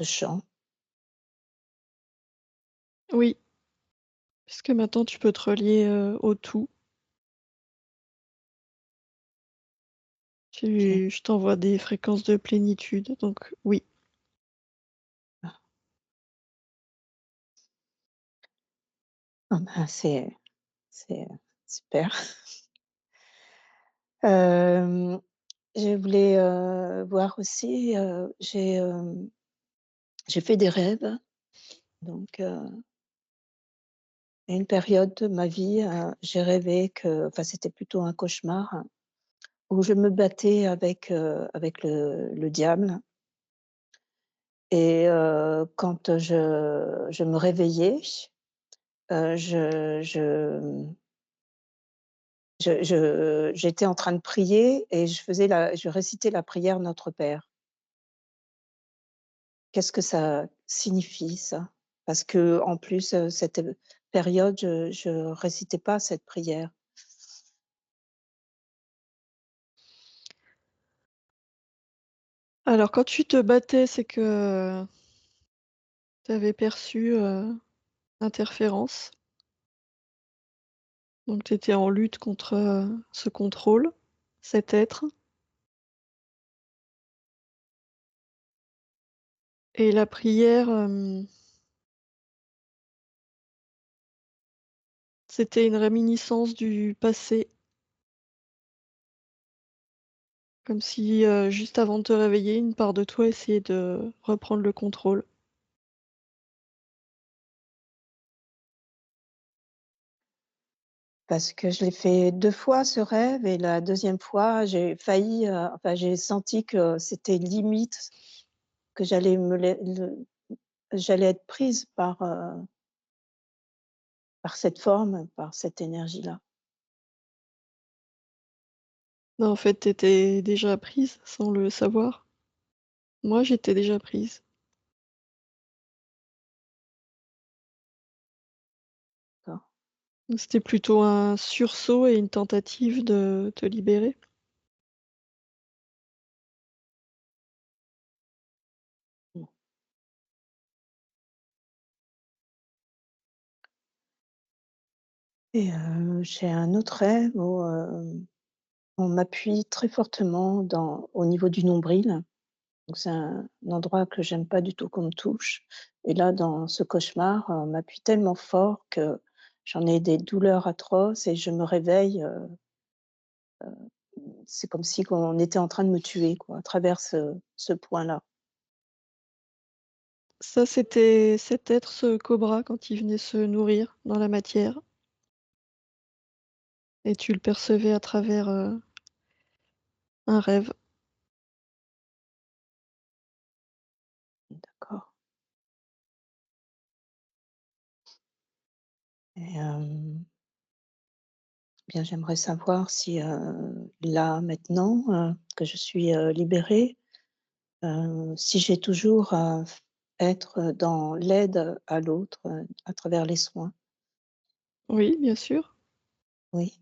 champ. oui, puisque maintenant tu peux te relier, au tout. OK. Je t'envoie des fréquences de plénitude, donc oui, Ah, ah ben, c'est super. Hem, je voulais, voir aussi, j'ai fait des rêves, donc à une période de ma vie, j'ai rêvé que enfin, c'était plutôt un cauchemar, où je me battais avec le diable et quand je me réveillais, j'étais en train de prier et je récitais la prière Notre Père. Qu'est-ce que ça signifie ça? Parce qu'en plus, cette, période, je récitais pas cette prière. alors quand tu te battais, c'est que tu avais perçu, interférence, donc tu étais en lutte contre, ce contrôle, cet être et la prière, c'était une réminiscence du passé, comme si, juste avant de te réveiller, une part de toi essayait de reprendre le contrôle. Parce que je l'ai fait 2 fois ce rêve et la deuxième fois, j'ai failli, enfin j'ai senti que c'était limite, que j'allais être prise par cette forme, par cette énergie-là. Non, en fait, tu étais déjà prise sans le savoir. Moi, j'étais déjà prise. D'accord. Donc c'était plutôt un sursaut et une tentative de te libérer. Mmh. Et j'ai un autre rêve où, on m'appuie très fortement au niveau du nombril. Donc c'est un endroit que j'aime pas du tout qu'on me touche et là, dans ce cauchemar, on m'appuie tellement fort que j'en ai des douleurs atroces et je me réveille, c'est comme si on était en train de me tuer quoi, à travers ce point-là. Ça, c'était cet être, ce cobra, quand il venait se nourrir dans la matière et tu le percevais à travers, un rêve. D'accord. Et bien, j'aimerais savoir si, là, maintenant, que je suis, libérée, si j'ai toujours à être dans l'aide à l'autre, à travers les soins. Oui, bien sûr. Oui,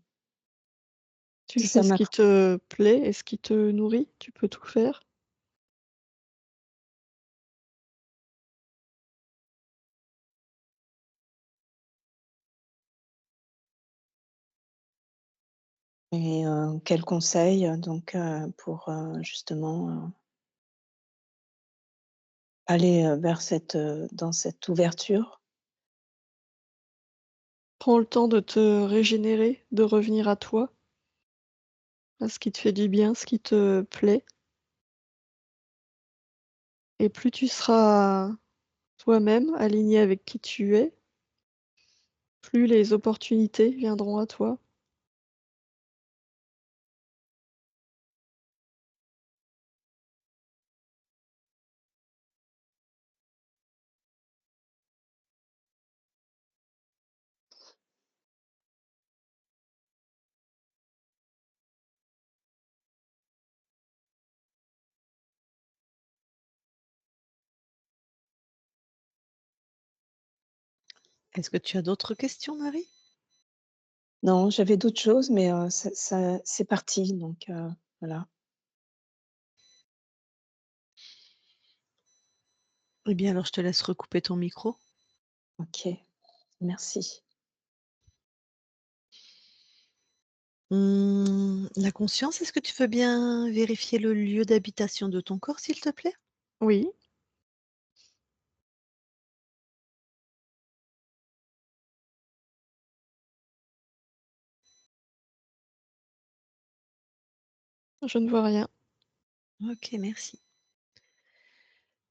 Tu si fais ça ce m'a qui te plaît et ce qui te nourrit, tu peux tout faire. et quels conseils, donc pour, justement, aller, vers cette, dans cette ouverture? Prends le temps de te régénérer, de revenir à toi, à ce qui te fait du bien, ce qui te plaît et plus tu seras toi-même, aligné avec qui tu es, plus les opportunités viendront à toi. Est-ce que tu as d'autres questions, Marie? Non, j'avais d'autres choses, mais ça c'est parti, donc voilà. Eh bien, alors je te laisse recouper ton micro. OK, merci. La conscience, est-ce que tu veux bien vérifier le lieu d'habitation de ton corps, s'il te plaît? Oui, je ne vois rien. OK, merci.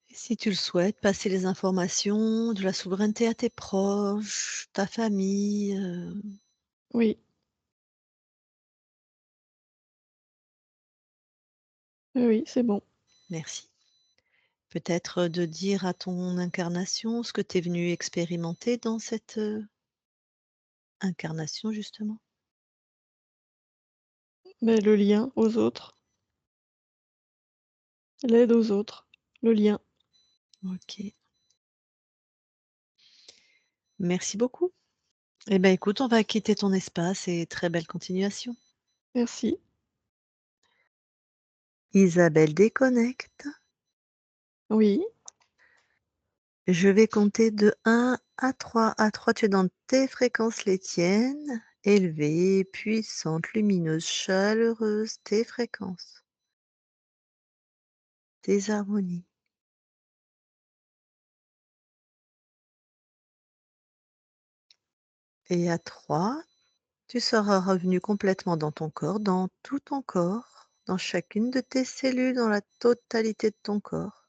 Et si tu le souhaites, passer les informations de la souveraineté à tes proches, ta famille, Oui, oui, oui, c'est bon. merci. Peut-être, de dire à ton incarnation ce que tu es venu expérimenter dans cette, incarnation justement? Mais le lien aux autres, l'aide aux autres, le lien. OK. Merci beaucoup. Eh ben, écoute, on va quitter ton espace et très belle continuation. Merci. Isabelle déconnecte. Oui, Je vais compter de 1 à 3. À 3, tu es dans tes fréquences, les tiennes, élevées, puissantes, lumineuses, chaleureuses, tes fréquences, tes harmonies. Et à 3, tu seras revenu complètement dans ton corps, dans tout ton corps, dans chacune de tes cellules, dans la totalité de ton corps,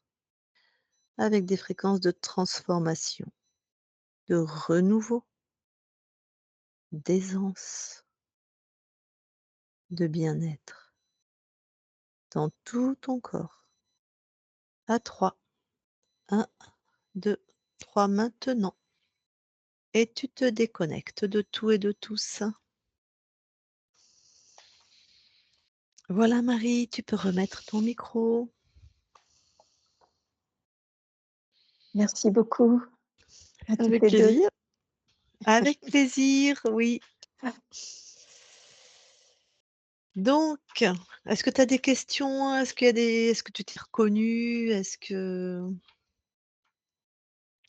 avec des fréquences de transformation, de renouveau, d'aisance, de bien-être, dans tout ton corps. À 3. 1, 2, 3 maintenant. Et tu te déconnectes de tout et de tous. Voilà Marie, tu peux remettre ton micro. Merci beaucoup à toutes avec les 2. plaisir. Avec plaisir, oui. Donc, est-ce que tu as des questions? Est-ce que tu t'es reconnue? Est-ce que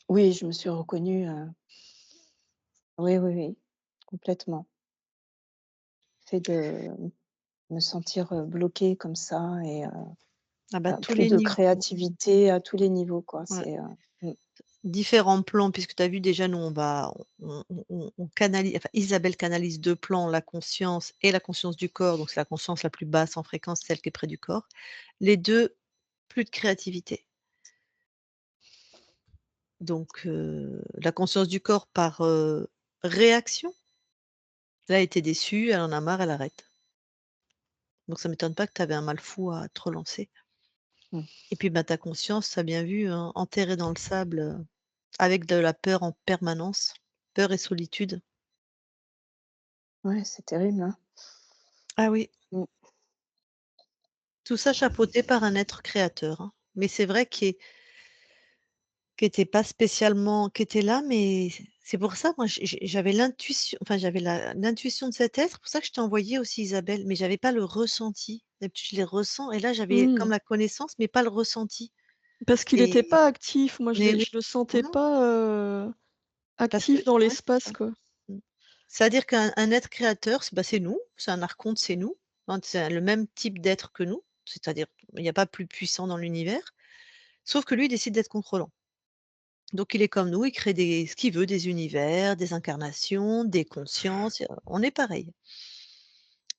Oui, je me suis reconnue, oui, oui, oui, complètement. Le fait de me sentir, bloquée comme ça et ah bah, tous plus les de niveaux, créativité à tous les niveaux, quoi. ouais, C'est, mmh, différents plans puisque tu as vu déjà nous on canalise enfin Isabelle canalise 2 plans, la conscience et la conscience du corps, donc c'est la conscience la plus basse en fréquence, celle qui est près du corps. Les 2, plus de créativité. Donc la conscience du corps par, réaction, là, elle était déçue, elle en a marre, elle arrête. Donc ça m'étonne pas que tu avais un mal fou à te relancer. Mmh. Et puis, bah, ta conscience, tu as bien vu, hein, enterrée dans le sable, avec de la peur en permanence, peur et solitude. Ouais, c'est terrible, hein. Ah oui, Mmh. tout ça chapeauté par un être créateur, hein. Mais c'est vrai qui était pas spécialement qui était là, mais c'est pour ça, moi, j'avais l'intuition, enfin, j'avais l'intuition de cet être, c'est pour ça que je t'ai envoyé aussi Isabelle, mais j'avais pas le ressenti. D'habitude, je les ressens et là, j'avais Mmh. comme la connaissance, mais pas le ressenti. Parce qu'il était Et pas actif. Moi, mais oui, je le sentais non, pas, parce que actif dans ouais, c'est l'espace, ça. quoi. Mmh. C'est-à-dire qu'un être créateur, c'est nous, c'est un archonte, c'est nous, hein, c'est le même type d'être que nous, c'est-à-dire il n'y a pas plus puissant dans l'univers, sauf que lui, il décide d'être contrôlant. Donc il est comme nous, il crée ce qu'il veut, des univers, des incarnations, des consciences, on est pareil.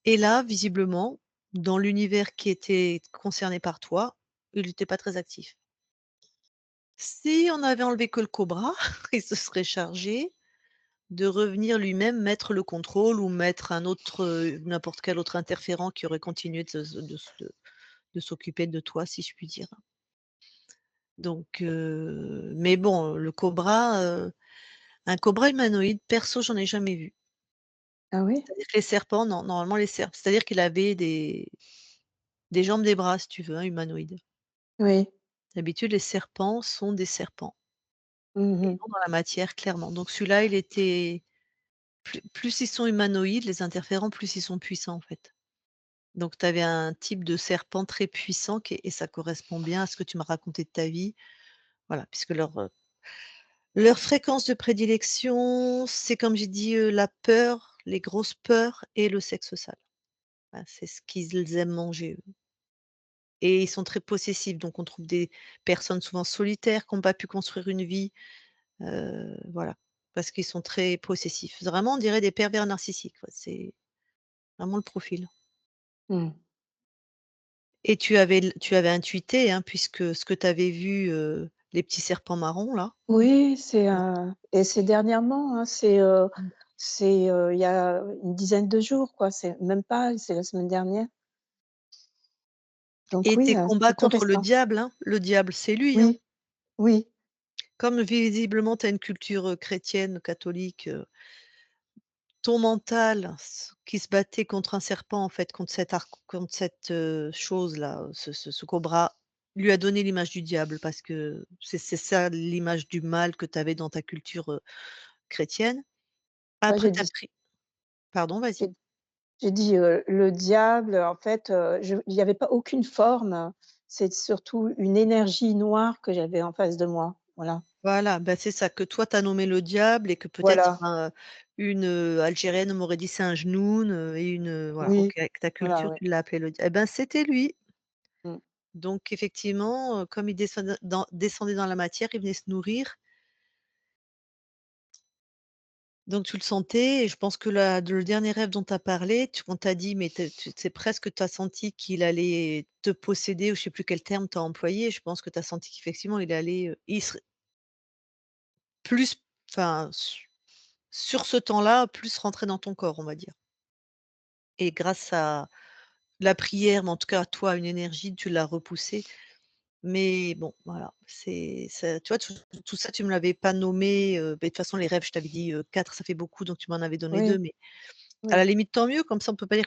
Et là, visiblement, dans l'univers qui était concerné par toi, il n'était pas très actif. Si on avait enlevé que le cobra, il se serait chargé de revenir lui-même mettre le contrôle ou mettre un autre, n'importe quel autre interférent qui aurait continué de s'occuper de toi, si je puis dire. Donc mais bon, le cobra, un cobra humanoïde, perso, j'en ai jamais vu. Ah oui? C'est-à-dire que les serpents, non, normalement les serpents, c'est-à-dire qu'il avait des jambes, des bras, si tu veux, hein, humanoïde. Oui. D'habitude, les serpents sont des serpents Mmh et mh. non dans la matière, clairement. Donc celui-là, il était plus ils sont humanoïdes, les interférents, plus ils sont puissants, en fait. Donc tu avais un type de serpent très puissant et ça correspond bien à ce que tu m'as raconté de ta vie. Voilà, puisque leur fréquence de prédilection, c'est comme j'ai dit, la peur, les grosses peurs et le sexe sale. Voilà, c'est ce qu'ils aiment manger, eux. Et ils sont très possessifs, donc on trouve des personnes souvent solitaires qui ont pas pu construire une vie, voilà, parce qu'ils sont très possessifs. Vraiment, on dirait des pervers narcissiques, quoi, c'est vraiment le profil. Mmh. Et tu avais intuité, hein, puisque ce que tu avais vu, les petits serpents marrons là. Oui, Mmh. et c'est dernièrement, hein, Mmh. il y a une dizaine de jours, quoi, c'est même pas, c'est la semaine dernière. Donc Et oui, tes combats c'est tout contre le récent. diable, hein, le diable, c'est lui, hein. Oui, oui, Comme visiblement tu as une culture, chrétienne, catholique, ton mental qui se battait contre un serpent, en fait, contre cette, chose-là, ce cobra, lui a donné l'image du diable parce que c'est ça l'image du mal que tu avais dans ta culture, chrétienne. ouais, Après tu as pris pardon, vas-y. j'ai j'ai dit, le diable, en fait, il y avait pas aucune forme, c'est surtout une énergie noire que j'avais en face de moi. Voilà, Voilà, bah, c'est ça, que toi tu as nommé le diable et que peut-être, voilà, ben, une, Algérienne m'aurait dit: «C'est un jnoun», et une, voilà, oui, OK, avec ta voilà, culture, ouais. tu l'as appelé le dia et ben, c'était lui. Mmh. Donc effectivement, comme il descendait dans la matière, il venait se nourrir. Donc tu le sentais et je pense que le dernier rêve dont tu as parlé, on t'a dit, mais c'est presque tu as senti qu'il allait te posséder ou je sais plus quel terme tu as employé. Je pense que tu as senti qu'effectivement il allait, il serait plus enfin, sur ce temps-là, plus rentrer dans ton corps, on va dire. Et grâce à la prière, mais en tout cas toi, une énergie, tu l'as repoussé. Mais bon, voilà, c'est ça tu vois, tout ça, tu me l'avais pas nommé, beh, de toute façon les rêves, je t'avais dit, 4 ça fait beaucoup, donc tu m'en avais donné 2, Oui, mais à la oui, limite, tant mieux, comme ça on peut pas dire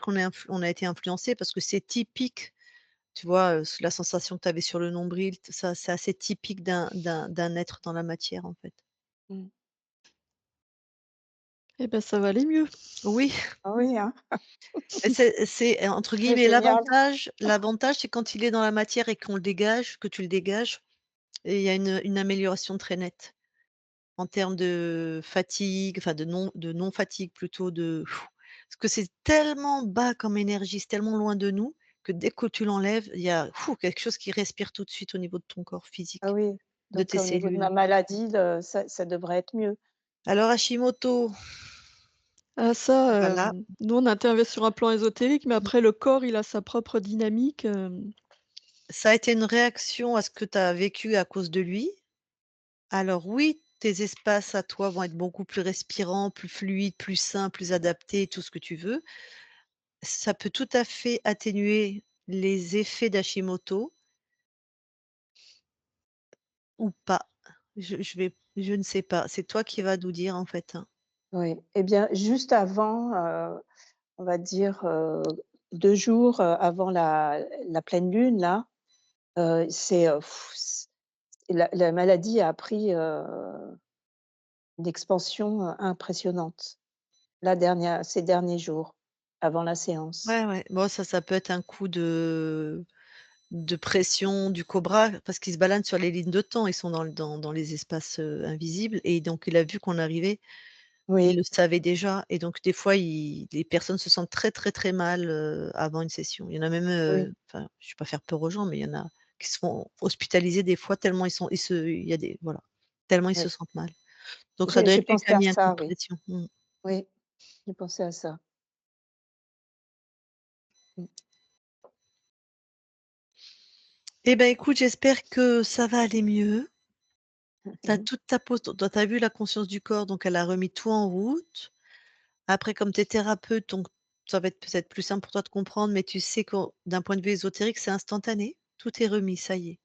on a été influencé parce que c'est typique, tu vois, la sensation que tu avais sur le nombril, tout ça, c'est assez typique d'un être dans la matière, en fait. mmh. Et ben, ça va aller mieux. Oui, Ah oui, hein, et c'est entre c'est guillemets génial. l'avantage, c'est quand il est dans la matière et qu'on le dégage, que tu le dégages et il y a une amélioration très nette en termes de fatigue, enfin de non-fatigue plutôt parce que c'est tellement bas comme énergie, c'est tellement loin de nous que dès que tu l'enlèves, il y a quelque chose qui respire tout de suite au niveau de ton corps Ah physique, oui, de donc tes au niveau de ma cellules. maladie, ça devrait être mieux. Alors Hashimoto, Ah ça, voilà, nous on intervient sur un plan ésotérique, mais Mmh. après le corps, il a sa propre dynamique, ça a été une réaction à ce que tu as vécu à cause de lui. Alors oui, tes espaces à toi vont être beaucoup plus respirants, plus fluides, plus sains, plus adaptés, tout ce que tu veux. Ça peut tout à fait atténuer les effets d'Hashimoto ou pas. Je ne sais pas, c'est toi qui vas nous dire en fait, hein. Oui. Eh bien, juste avant, on va dire, 2 jours, avant la pleine lune là, c'est, c la maladie a pris, une expansion, impressionnante. Ces derniers jours, avant la séance. Ouais, ouais. Bon ça peut être un coup de pression du cobra parce qu'ils se baladent sur les lignes de temps. Ils sont dans les espaces, invisibles et donc il a vu qu'on arrivait. Il Oui, le savait déjà et donc des fois, les personnes se sentent très, très, très mal, avant une session. Il y en a même, oui, enfin, je ne vais pas faire peur aux gens, mais il y en a qui se font hospitaliser des fois tellement il y a des voilà, tellement ils se oui. sentent mal. Donc ça doit J'ai être lui qui pensé a à mis un coup de ça, oui. pression. Mmh. Oui, j'ai pensé à ça. Mmh. Eh ben, écoute, j'espère que ça va aller mieux. Tu as Mmh. toute ta pause tu as vu la conscience du corps, donc elle a remis tout en route. Après, comme tu es thérapeute, donc ça va être peut-être plus simple pour toi de comprendre, mais tu sais que d'un point de vue ésotérique, c'est instantané. Tout est remis, ça y est.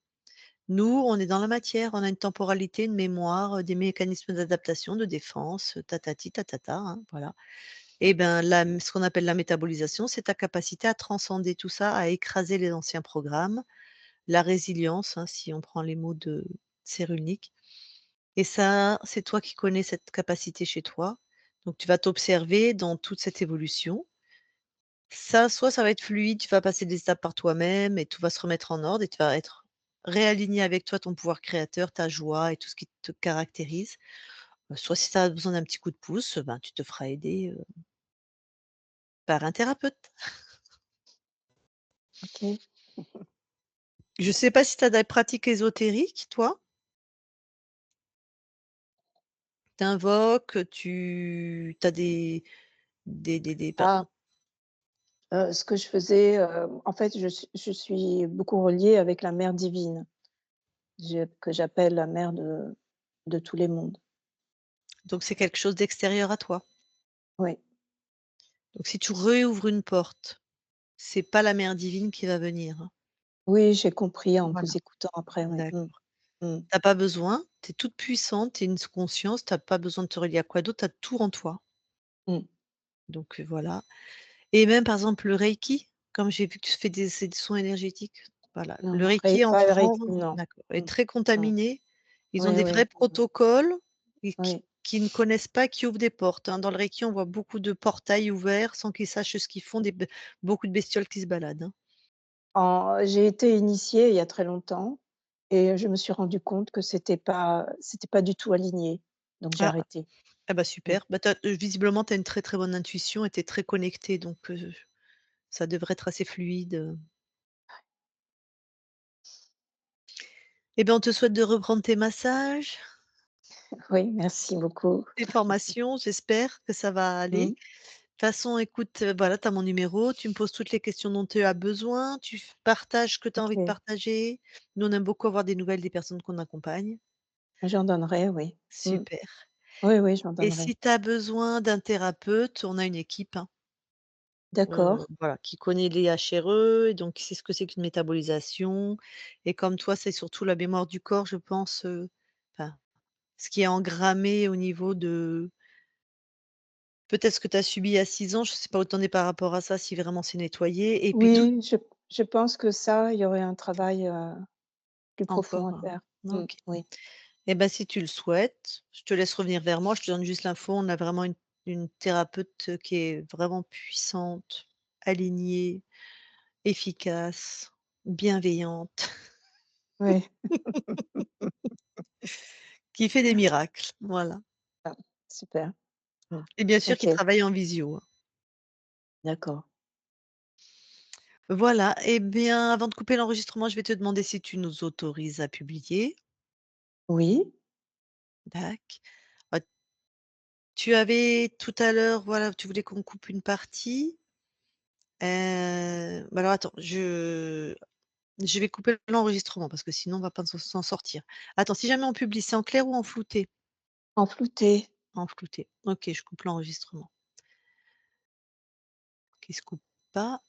Nous, on est dans la matière, on a une temporalité, une mémoire, des mécanismes d'adaptation, de défense, tatati tatata, hein, voilà. Et ben, ce qu'on appelle la métabolisation, c'est ta capacité à transcender tout ça, à écraser les anciens programmes, la résilience, hein, si on prend les mots de Cyrulnik. Et ça, c'est toi qui connais cette capacité chez toi. Donc tu vas t'observer dans toute cette évolution. Ça, soit ça va être fluide, tu vas passer des étapes par toi-même et tout va se remettre en ordre et tu vas être réaligné avec toi, ton pouvoir créateur, ta joie et tout ce qui te caractérise. Soit si tu as besoin d'un petit coup de pouce, ben, tu te feras aider, par un thérapeute. OK. Je sais pas si tu as des pratiques ésotériques, toi? Tu invoques, tu as des pa Ah, ce que je faisais, en fait, je suis beaucoup reliée avec la mère divine, que j'appelle la mère de tous les mondes. donc c'est quelque chose d'extérieur à toi. Oui, Donc si tu réouvres une porte, c'est pas la mère divine qui va venir, hein. oui, j'ai compris en Voilà, vous écoutant après, oui. Mmh. d'accord. Mmh. Tu as pas besoin, tu es toute puissante, tu es une conscience, tu as pas besoin de te relier à quoi d'autre, tu as tout en toi. Mmh. Donc voilà. Et même par exemple le reiki, comme j'ai vu que tu fais des soins énergétiques, voilà. Le Non, reiki en pas le France, Reiki, non. d'accord, est Mmh. très Non. contaminé. Ils ont Oui, des vrais oui. protocoles et Oui. qui ne connaissent pas, qui ouvrent des portes, hein. Dans le reiki, on voit beaucoup de portails ouverts sans qu'ils sachent ce qu'ils font, beaucoup de bestioles qui se baladent, hein. J'ai été initiée il y a très longtemps et je me suis rendu compte que c'était pas du tout aligné, donc j'ai Ah, arrêté. ah bah Mmh. super. Bah, visiblement, tu as une très, très bonne intuition et tu es très connectée donc ça devrait être assez fluide, Eh bien, on te souhaite de reprendre tes massages, Oui, merci beaucoup. tes formations, j'espère que ça va aller. Mmh. De toute façon, écoute, voilà, tu as mon numéro, tu me poses toutes les questions dont tu as besoin, partages ce que tu as envie de OK. partager. Nous, on aime beaucoup avoir des nouvelles des personnes qu'on accompagne. J'en donnerai, oui. Mmh. Super. Oui, oui, j'en Et donnerai. si tu as besoin d'un thérapeute, on a une équipe, hein, D'accord. voilà, qui connaît les HRE et donc qui sait ce que c'est qu'une métabolisation et comme toi, c'est surtout la mémoire du corps, je pense, enfin, ce qui est engrammé au niveau de peut-être ce que tu as subi à 6 ans, je ne sais pas où tu en es par rapport à ça, si vraiment c'est nettoyé et puis tout Oui, je pense que ça, il y aurait un travail, plus profond encore, à faire. Mmh, OK. oui. Et ben, si tu le souhaites, je te laisse revenir vers moi, je te donne juste l'info. On a vraiment une thérapeute, qui est vraiment puissante, alignée, efficace, bienveillante, Oui. qui fait des miracles, voilà. Ah, super. Mmh. Et bien sûr qui OK, travaille en visio, hein. d'accord. Voilà et bien, avant de couper l'enregistrement, je vais te demander si tu nous autorises à publier. Oui, Dac. Bah, tu avais tout à l'heure, voilà, tu voulais qu'on coupe une partie. Bah, alors attends, Je vais couper l'enregistrement parce que sinon on va pas s'en sortir. Attends, si jamais on publie, c'est en clair ou en flouté? En flouté. En flouté. OK, je coupe l'enregistrement. Qui se coupe pas.